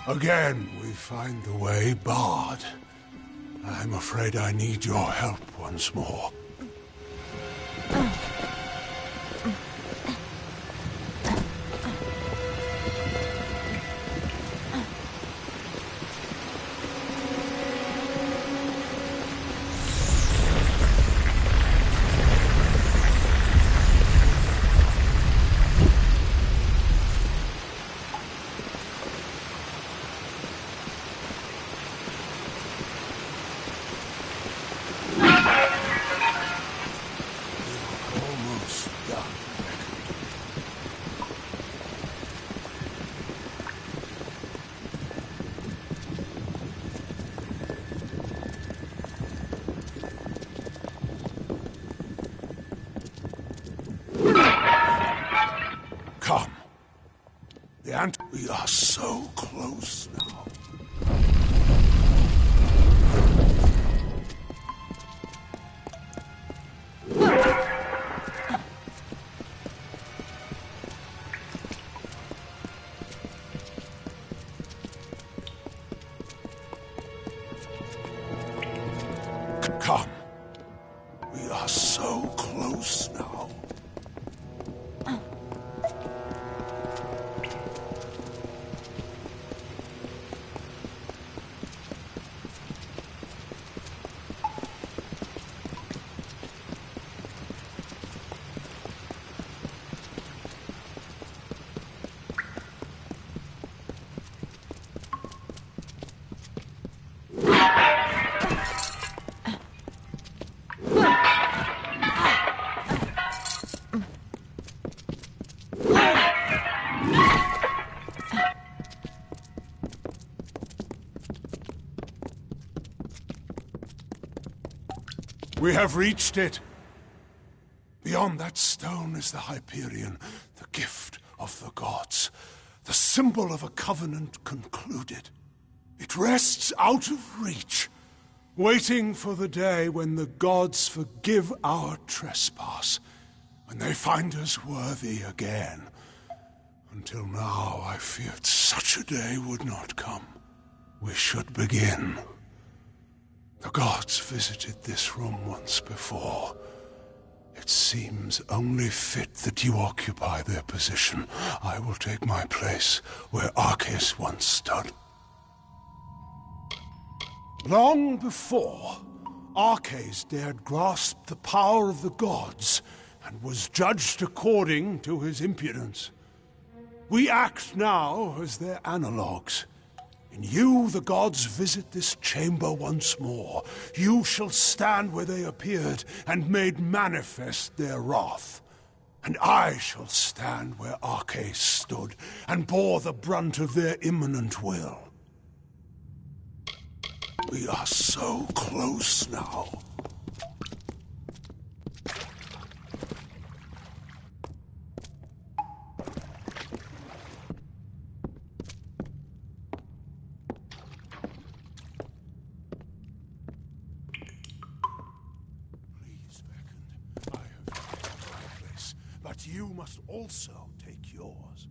Again, we find the way barred. I'm afraid I need your help once more. We are so close now. Come. We are so close now. We have reached it. The Beyond that stone is the Hyperion, the gift of the gods, the symbol of a covenant concluded. It rests out of reach, waiting for the day when the gods forgive our trespass, when they find us worthy again. Until now, I feared such a day would not come. We should begin. The gods visited this room once before. It seems only fit that you occupy their position. I will take my place where Arceus once stood. Long before, Arceus dared grasp the power of the gods and was judged according to his impudence. We act now as their analogues. In you, the gods visit this chamber once more. You shall stand where they appeared and made manifest their wrath. And I shall stand where Arceus stood and bore the brunt of their imminent will. We are so close now. But you must also take yours.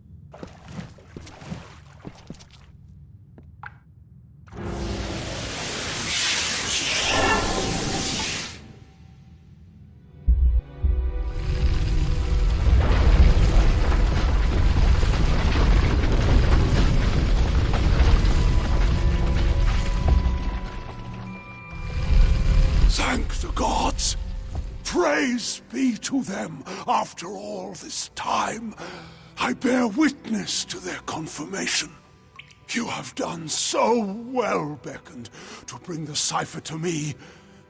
Thank the gods! Praise be to them. After all this time, I bear witness to their confirmation. You have done so well, Beckoned, to bring the cipher to me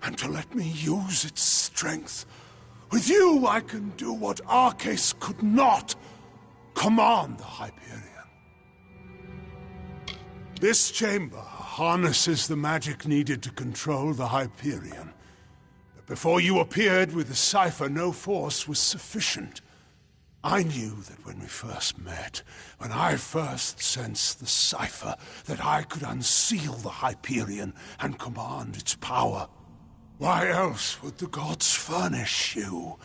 and to let me use its strength. With you, I can do what Arceus could not. Command the Hyperion. This chamber harnesses the magic needed to control the Hyperion. Before you appeared with the cipher, no force was sufficient. I knew that when we first met, when I first sensed the cipher, that I could unseal the Hyperion and command its power. Why else would the gods furnish you,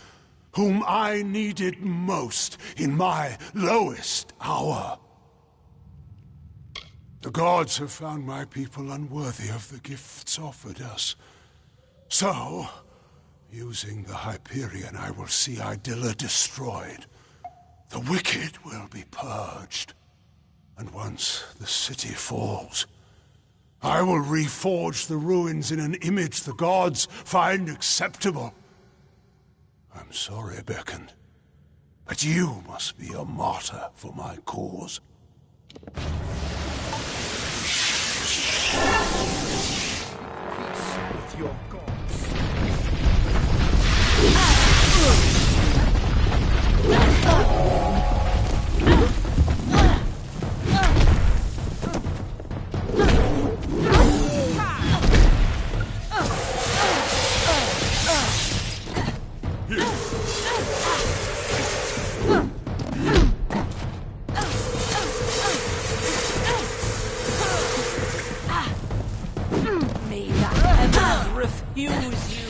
whom I needed most in my lowest hour? The gods have found my people unworthy of the gifts offered us. So, using the Hyperion, I will see Idylla destroyed. The wicked will be purged. And once the city falls, I will reforge the ruins in an image the gods find acceptable. I'm sorry, Beckoned, but you must be a martyr for my cause. Peace with your gods. May the heavens refuse you.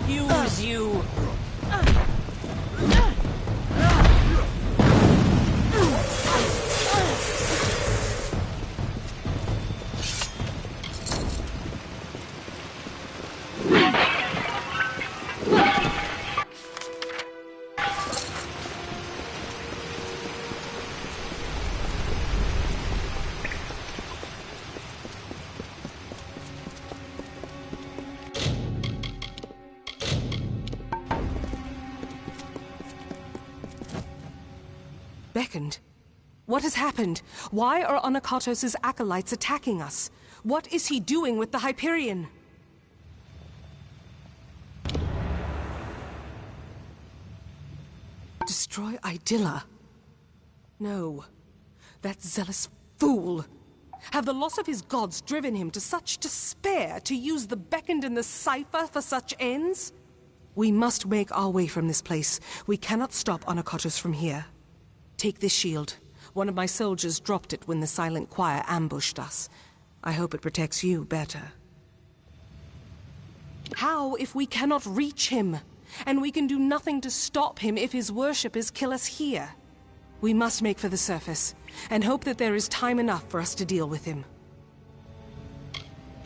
Use you! Beckoned? What has happened? Why are Onakatos' acolytes attacking us? What is he doing with the Hyperion? Destroy Idylla? No. That zealous fool! Have the loss of his gods driven him to such despair to use the Beckoned and the Cipher for such ends? We must make our way from this place. We cannot stop Onakatos from here. Take this shield. One of my soldiers dropped it when the Silent Choir ambushed us. I hope it protects you better. How if we cannot reach him? And we can do nothing to stop him if his worshippers kill us here. We must make for the surface, and hope that there is time enough for us to deal with him.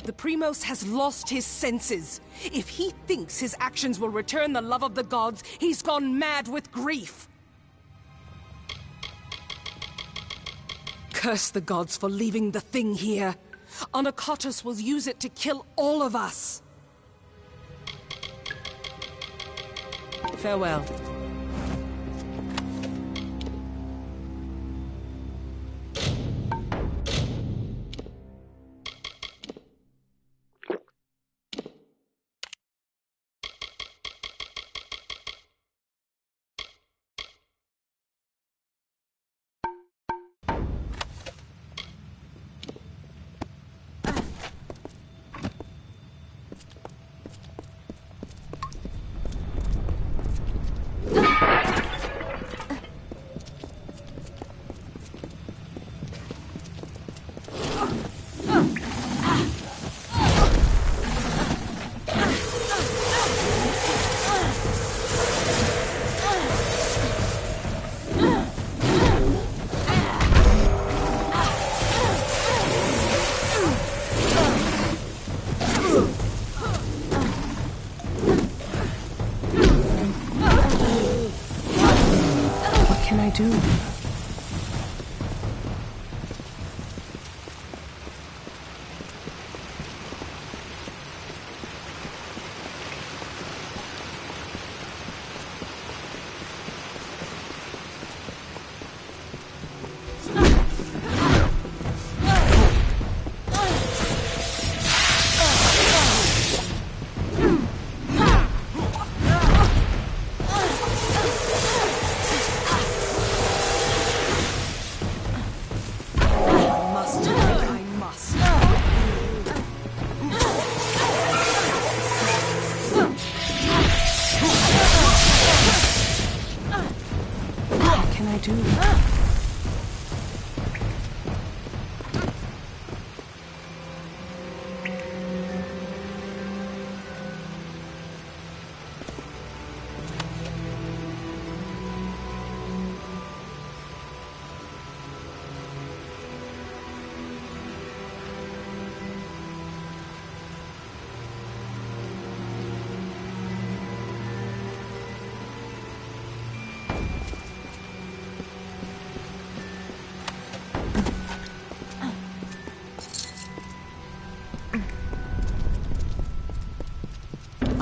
The Primos has lost his senses. If he thinks his actions will return the love of the gods, he's gone mad with grief. Curse the gods for leaving the thing here. Onakatos will use it to kill all of us. Farewell. Do?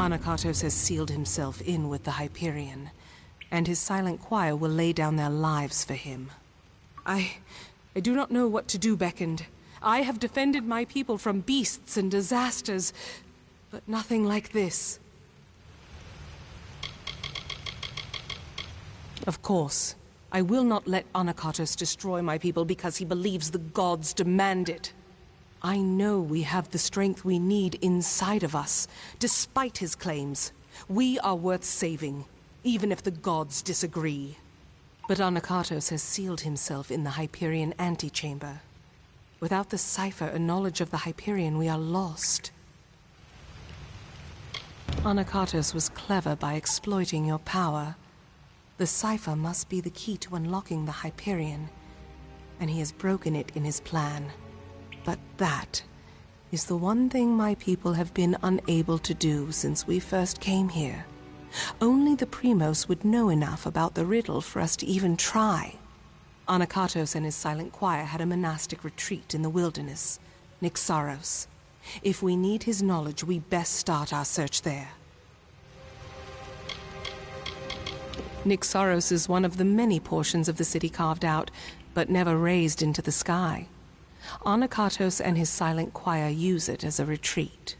Onakatos has sealed himself in with the Hyperion, and his Silent Choir will lay down their lives for him. I do not know what to do, Beckoned. I have defended my people from beasts and disasters, but nothing like this. Of course, I will not let Onakatos destroy my people because he believes the gods demand it. I know we have the strength we need inside of us, despite his claims. We are worth saving, even if the gods disagree. But Onakatos has sealed himself in the Hyperion antechamber. Without the cipher and knowledge of the Hyperion, we are lost. Anakatos was clever by exploiting your power. The cipher must be the key to unlocking the Hyperion, and he has broken it in his plan. But that is the one thing my people have been unable to do since we first came here. Only the Primos would know enough about the riddle for us to even try. Anakatos and his silent choir had a monastic retreat in the wilderness, Nixaros. If we need his knowledge, we best start our search there. Nixaros is one of the many portions of the city carved out, but never raised into the sky. Anakatos and his silent choir use it as a retreat.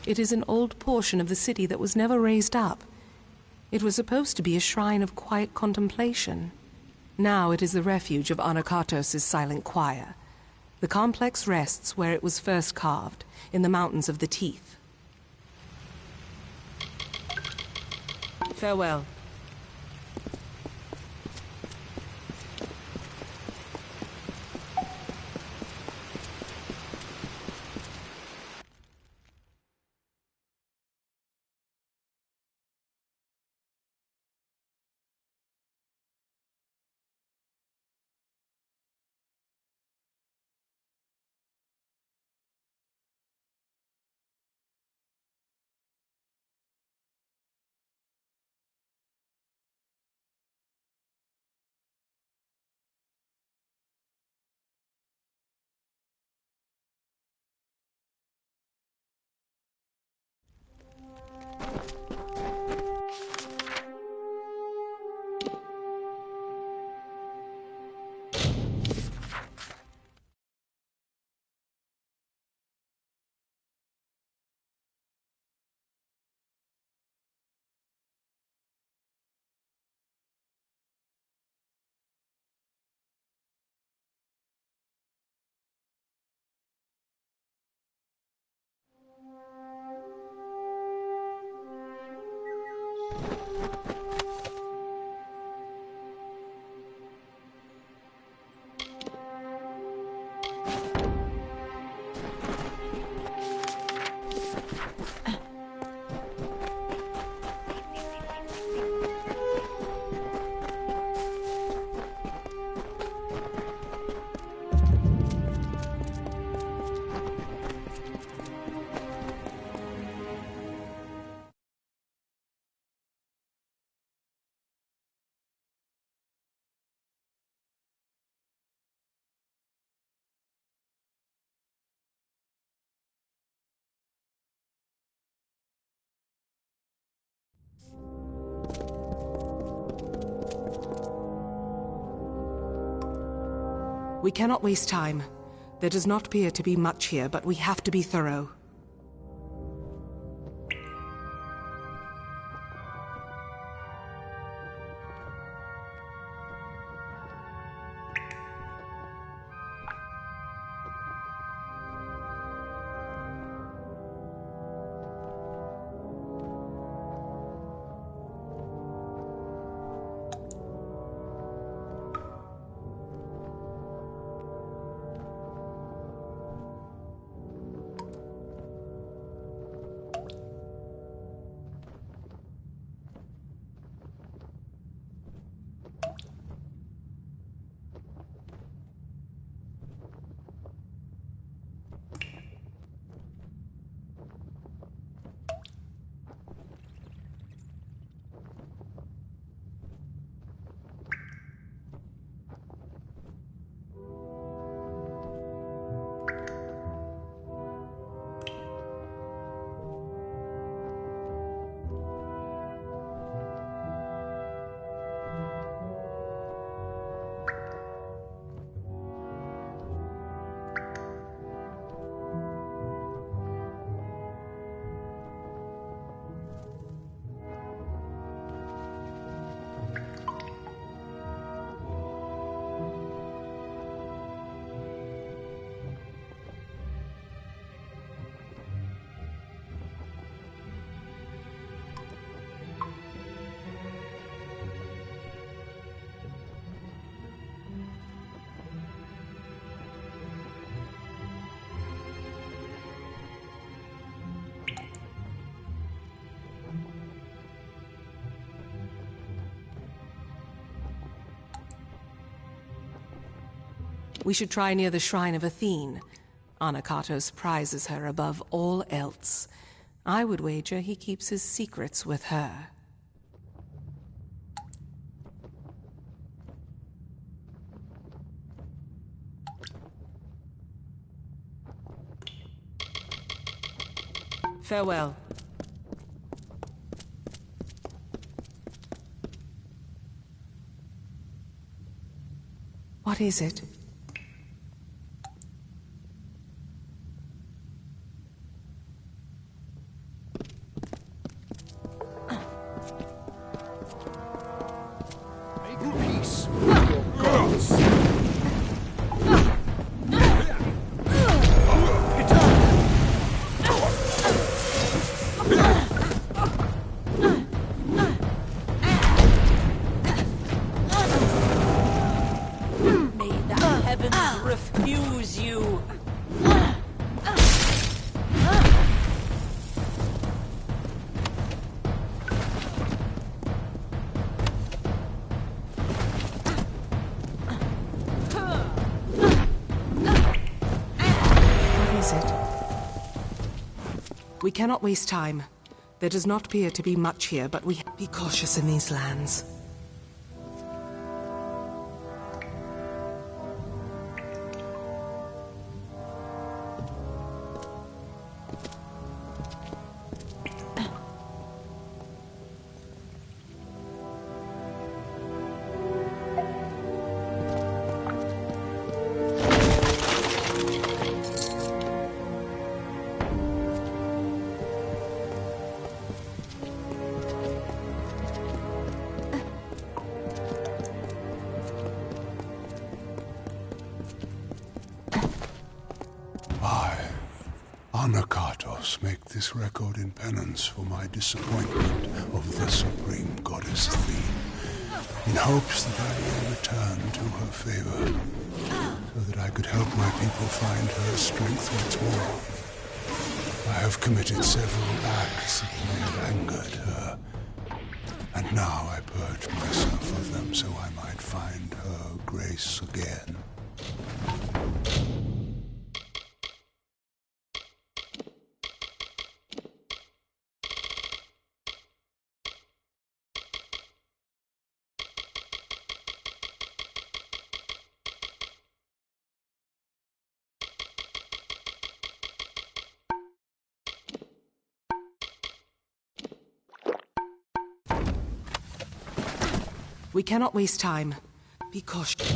It is an old portion of the city that was never raised up. It was supposed to be a shrine of quiet contemplation. Now it is the refuge of Anakatos' silent choir. The complex rests where it was first carved, in the Mountains of the Teeth. Farewell. We cannot waste time. There does not appear to be much here, but we have to be thorough. We should try near the Shrine of Athene. Anakatos prizes her above all else. I would wager he keeps his secrets with her. Farewell. What is it? Make peace with your gods. Refuse you. What is it? We cannot waste time. There does not appear to be much here, but we be cautious in these lands. Anakatos, make this record in penance for my disappointment of the supreme goddess Athene, in hopes that I may return to her favor, so that I could help my people find her strength once more. I have committed several acts that may have angered her, and now I purge myself of them so I might find her grace again. We cannot waste time. Be cautious.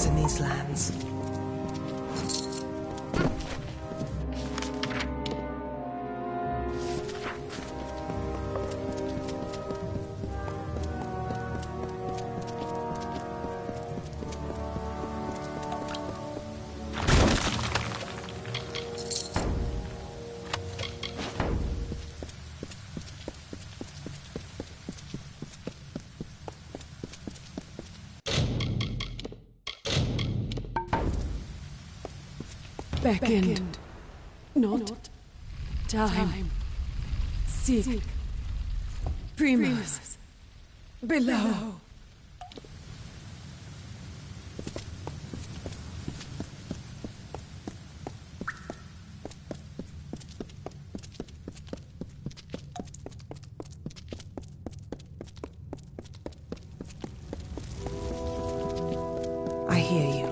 In these lands. Beckoned, not time. Seek Primus below. I hear you.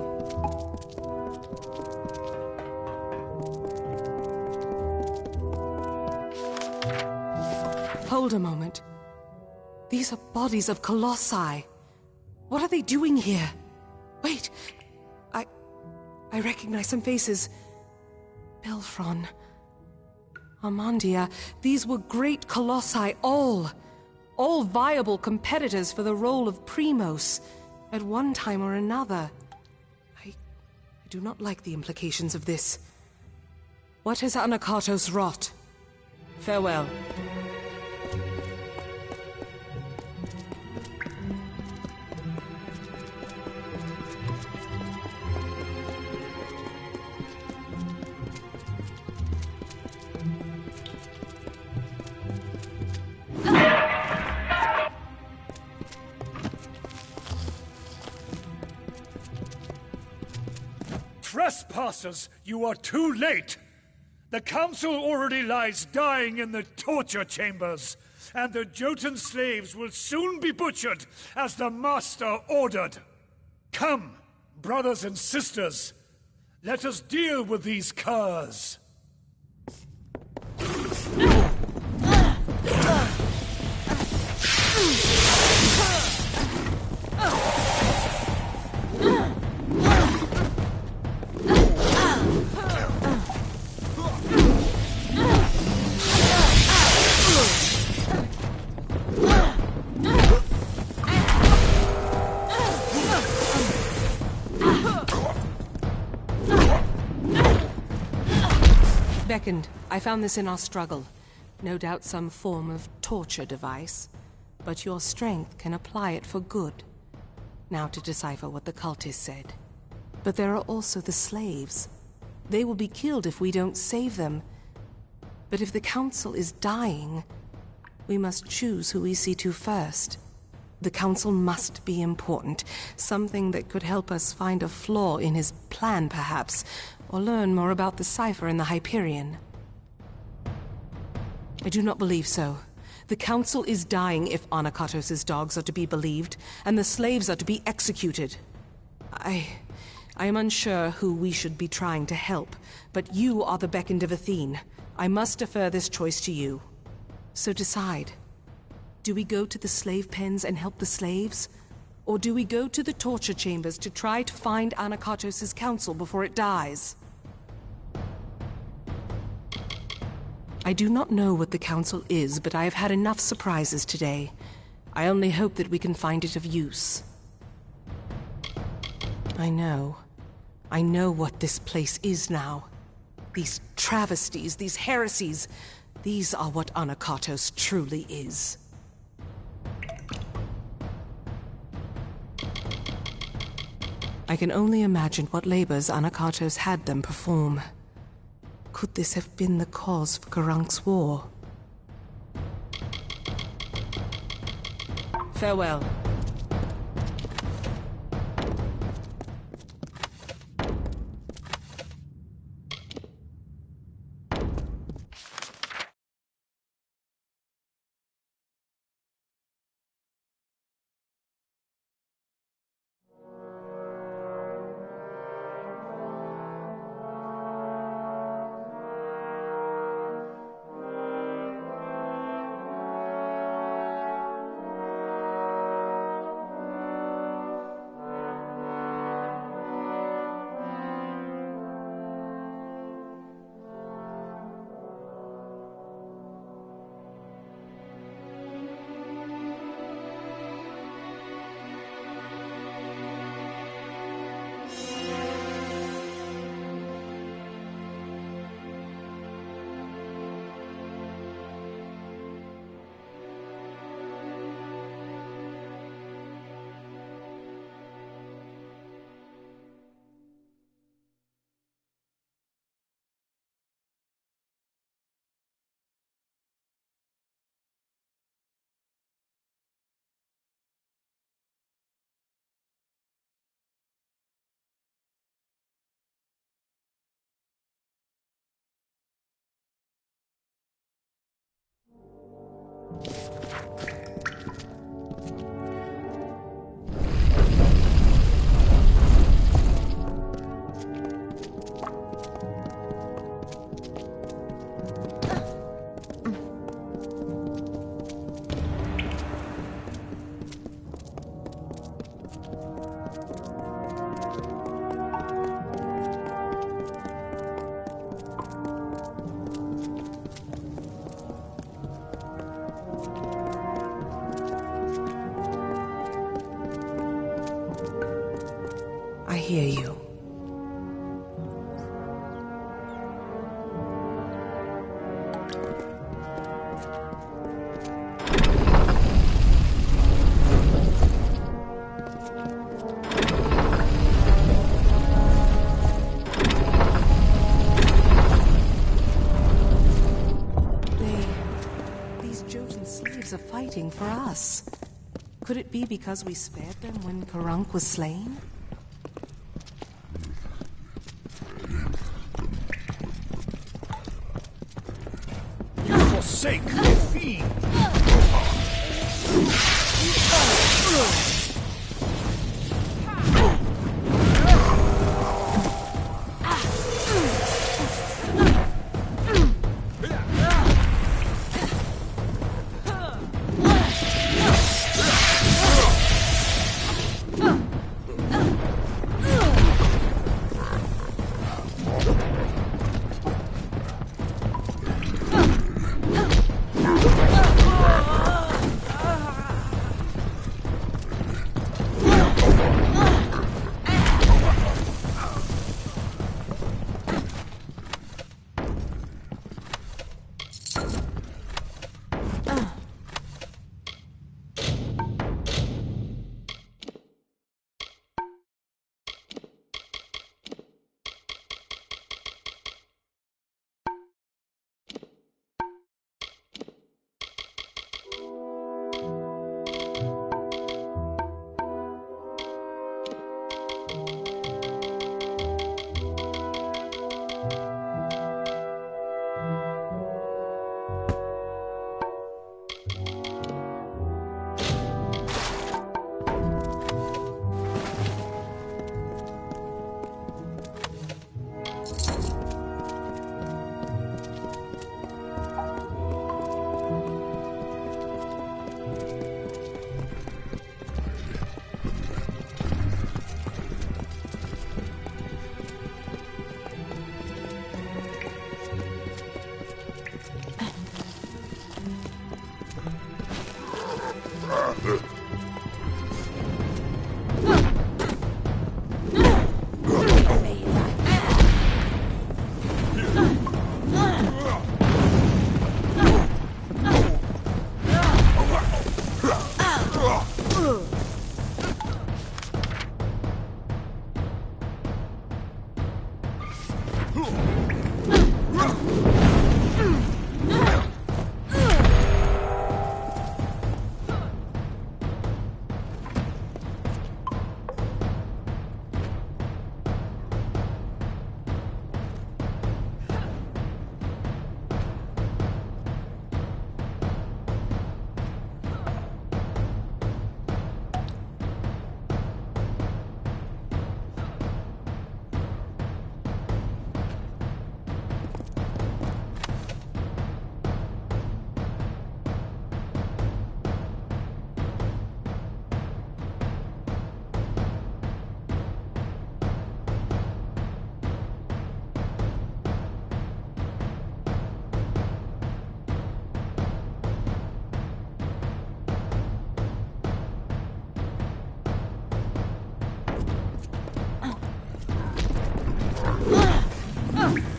Hold a moment. These are bodies of colossi. What are they doing here? Wait, I recognize some faces. Belfron, Armandia, these were great colossi, all viable competitors for the role of Primos, at one time or another. I do not like the implications of this. What has Anakatos wrought? Farewell. Trespassers, you are too late! The council already lies dying in the torture chambers, and the Jotun slaves will soon be butchered as the master ordered. Come, brothers and sisters, let us deal with these curs. Beckoned, I found this in our struggle. No doubt some form of torture device. But your strength can apply it for good. Now to decipher what the cultist said. But there are also the slaves. They will be killed if we don't save them. But if the council is dying, we must choose who we see to first. The council must be important. Something that could help us find a flaw in his plan, perhaps. Or learn more about the cipher in the Hyperion. I do not believe so. The council is dying if Anakatos' dogs are to be believed, and the slaves are to be executed. I am unsure who we should be trying to help, but you are the Beckoned of Athene. I must defer this choice to you. So decide. Do we go to the slave pens and help the slaves? Or do we go to the torture chambers to try to find Anakatos' council before it dies? I do not know what the council is, but I have had enough surprises today. I only hope that we can find it of use. I know what this place is now. These travesties, these heresies, these are what Anakatos truly is. I can only imagine what labors Anakatos had them perform. Could this have been the cause for Karank's war? Farewell. hear you. These Jotun slaves are fighting for us. Could it be because we spared them when Karunk was slain? You forsake the fiend!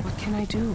What can I do?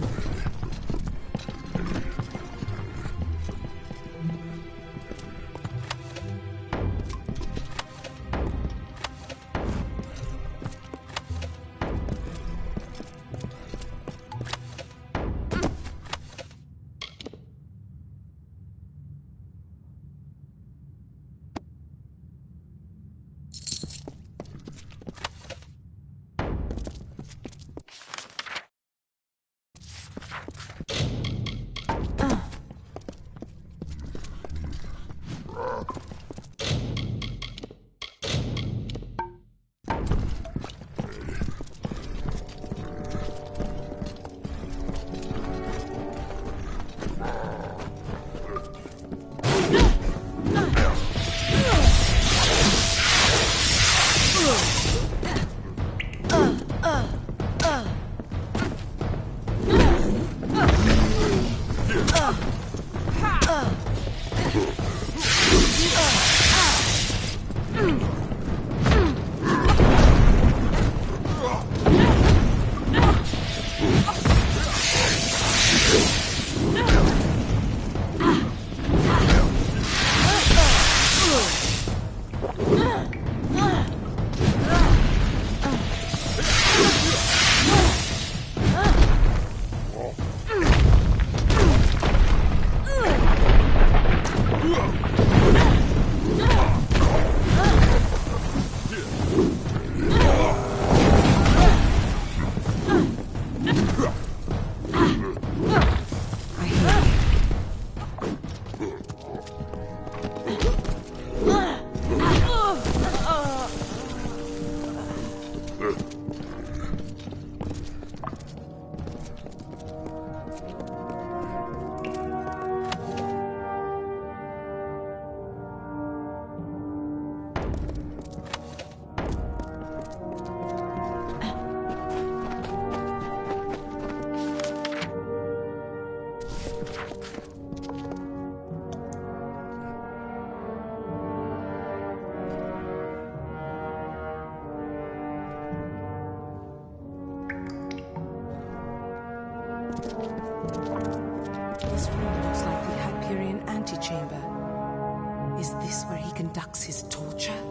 chamber. Is this where he conducts his torture?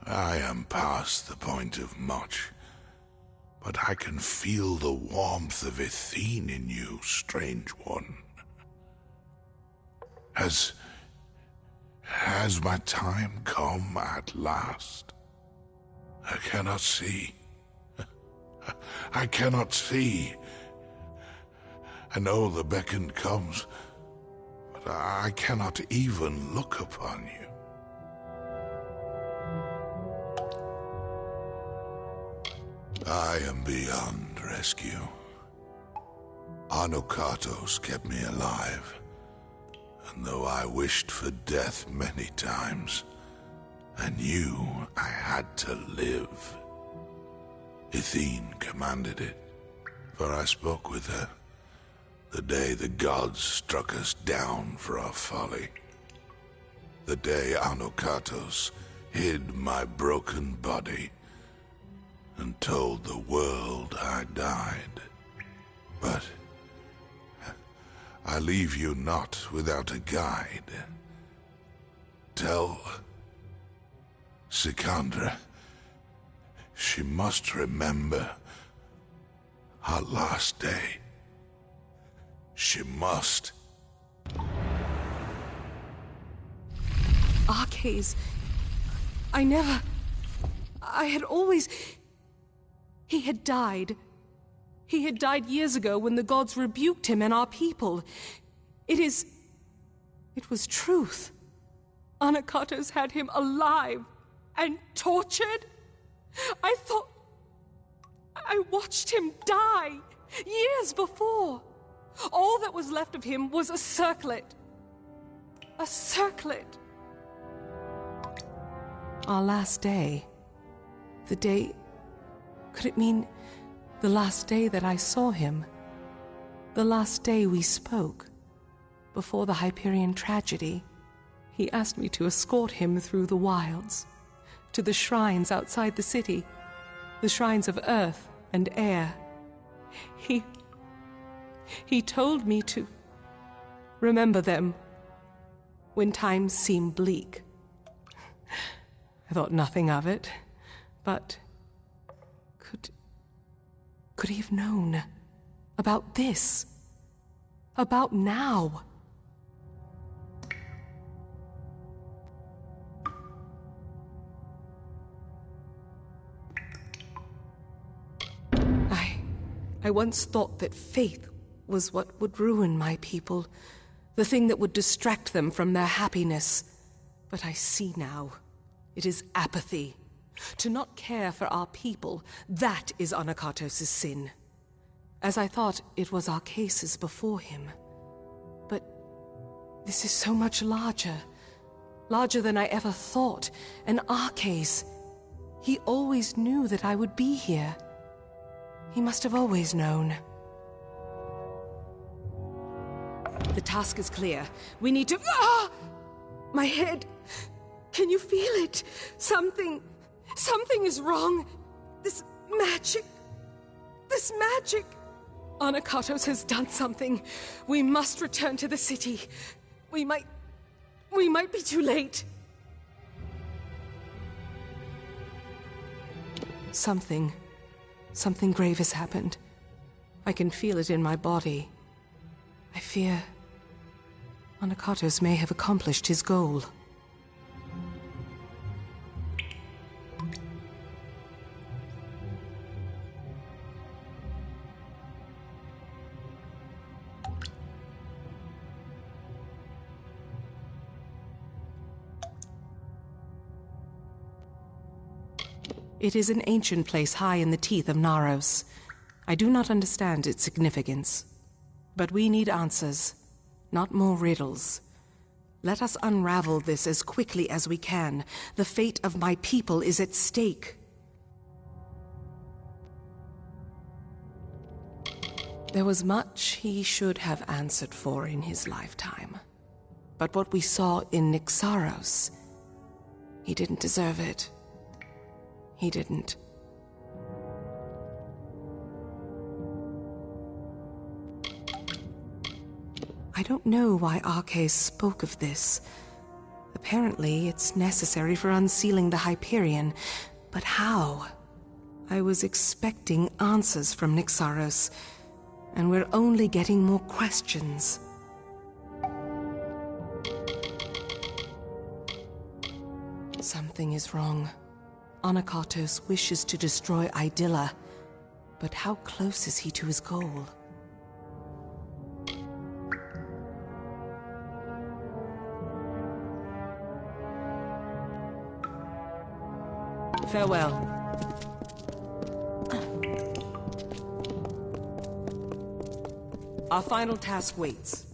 I am past the point of much, but I can feel the warmth of Athene in you, strange one. Has my time come at last? I cannot see. I cannot see. I know the beckon comes, but I cannot even look upon you. I am beyond rescue. Anokatos kept me alive, and though I wished for death many times, I knew I had to live. Athene commanded it, for I spoke with her the day the gods struck us down for our folly. The day Anokatos hid my broken body and told the world I died. But I leave you not without a guide. Tell Sikandra she must remember her last day. She must. Arcades. I had always... He had died. He had died years ago when the gods rebuked him and our people. It was truth. Anokatos had him alive and tortured. I watched him die years before. All that was left of him was a circlet. A circlet. Our last day. The day... Could it mean the last day that I saw him? The last day we spoke? Before the Hyperion tragedy? He asked me to escort him through the wilds, to the shrines outside the city, the shrines of earth and air. He told me to remember them when times seem bleak. I thought nothing of it, but could he have known about this? About now? I once thought that faith was what would ruin my people, the thing that would distract them from their happiness. But I see now, it is apathy. To not care for our people, that is Anokatos' sin. As I thought it was our cases before him. But this is so much larger. Larger than I ever thought. An Arcase. He always knew that I would be here. He must have always known. The task is clear. We need to... Ah! My head! Can you feel it? Something is wrong. This magic... Anokatos has done something. We must return to the city. We might be too late. Something grave has happened. I can feel it in my body. I fear Anokatos may have accomplished his goal. It is an ancient place high in the teeth of Naros. I do not understand its significance. But we need answers, not more riddles. Let us unravel this as quickly as we can. The fate of my people is at stake. There was much he should have answered for in his lifetime. But what we saw in Nixaros, He didn't deserve it. He didn't. I don't know why Arches spoke of this. Apparently, it's necessary for unsealing the Hyperion. But how? I was expecting answers from Naros, and we're only getting more questions. Something is wrong. Anakatos wishes to destroy Idylla, but how close is he to his goal? Farewell. Our final task waits.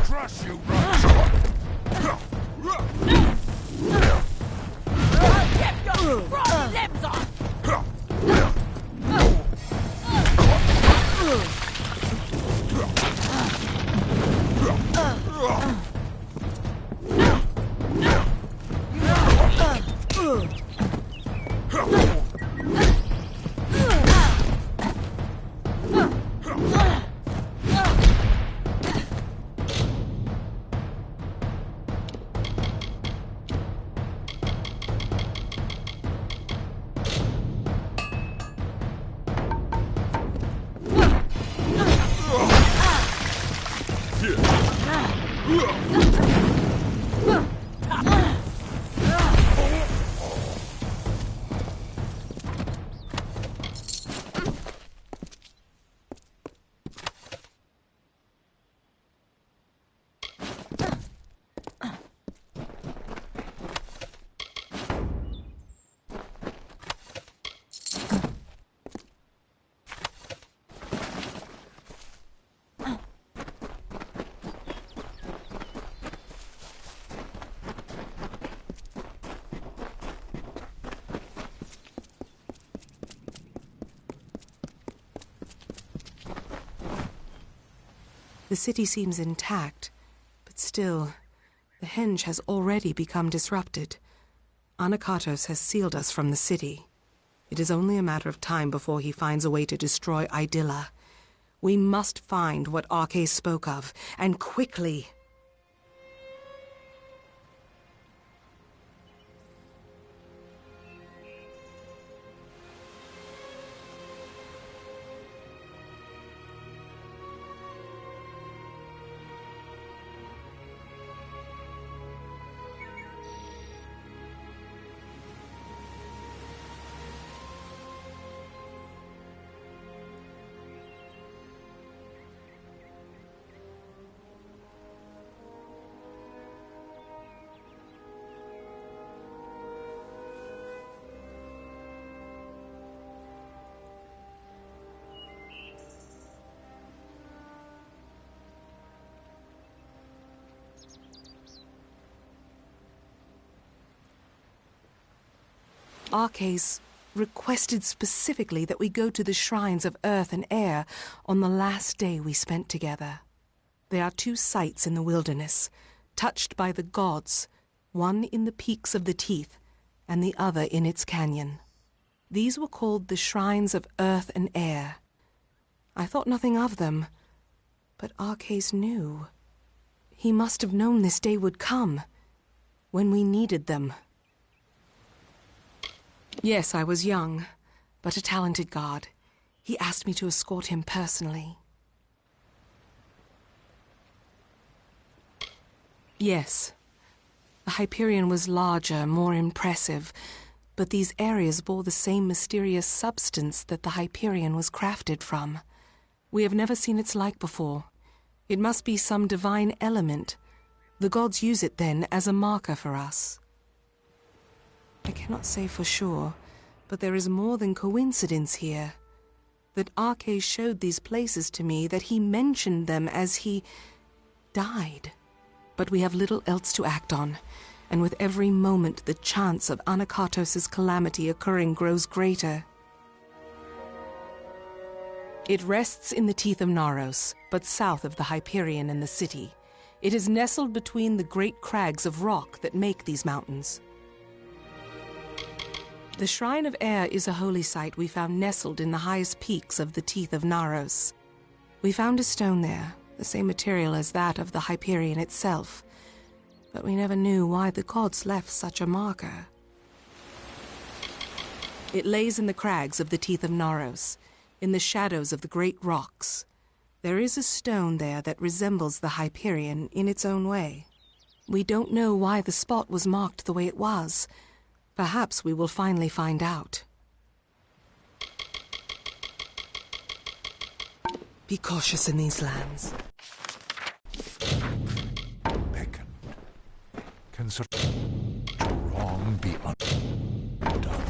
Crush you, right? Get your frog limbs off! The city seems intact, but still, the henge has already become disrupted. Anakatos has sealed us from the city. It is only a matter of time before he finds a way to destroy Idylla. We must find what Arche spoke of, and quickly. Arche's requested specifically that we go to the shrines of earth and air on the last day we spent together. There are two sites in the wilderness, touched by the gods, one in the peaks of the Teeth, and the other in its canyon. These were called the shrines of earth and air. I thought nothing of them, but Arches knew. He must have known this day would come, when we needed them. Yes, I was young, but a talented guard. He asked me to escort him personally. Yes. The Hyperion was larger, more impressive, but these areas bore the same mysterious substance that the Hyperion was crafted from. We have never seen its like before. It must be some divine element. The gods use it then as a marker for us. I cannot say for sure, but there is more than coincidence here. That Arche showed these places to me, that he mentioned them as he died. But we have little else to act on, and with every moment the chance of Anakatos' calamity occurring grows greater. It rests in the teeth of Naros, but south of the Hyperion and the city. It is nestled between the great crags of rock that make these mountains. The Shrine of Air is a holy site we found nestled in the highest peaks of the teeth of Naros. We found a stone there, the same material as that of the Hyperion itself, but we never knew why the gods left such a marker. It lays in the crags of the teeth of Naros, in the shadows of the great rocks. There is a stone there that resembles the Hyperion in its own way. We don't know why the spot was marked the way it was. Perhaps we will finally find out. Be cautious in these lands. Beckoned. Can such wrong be undone?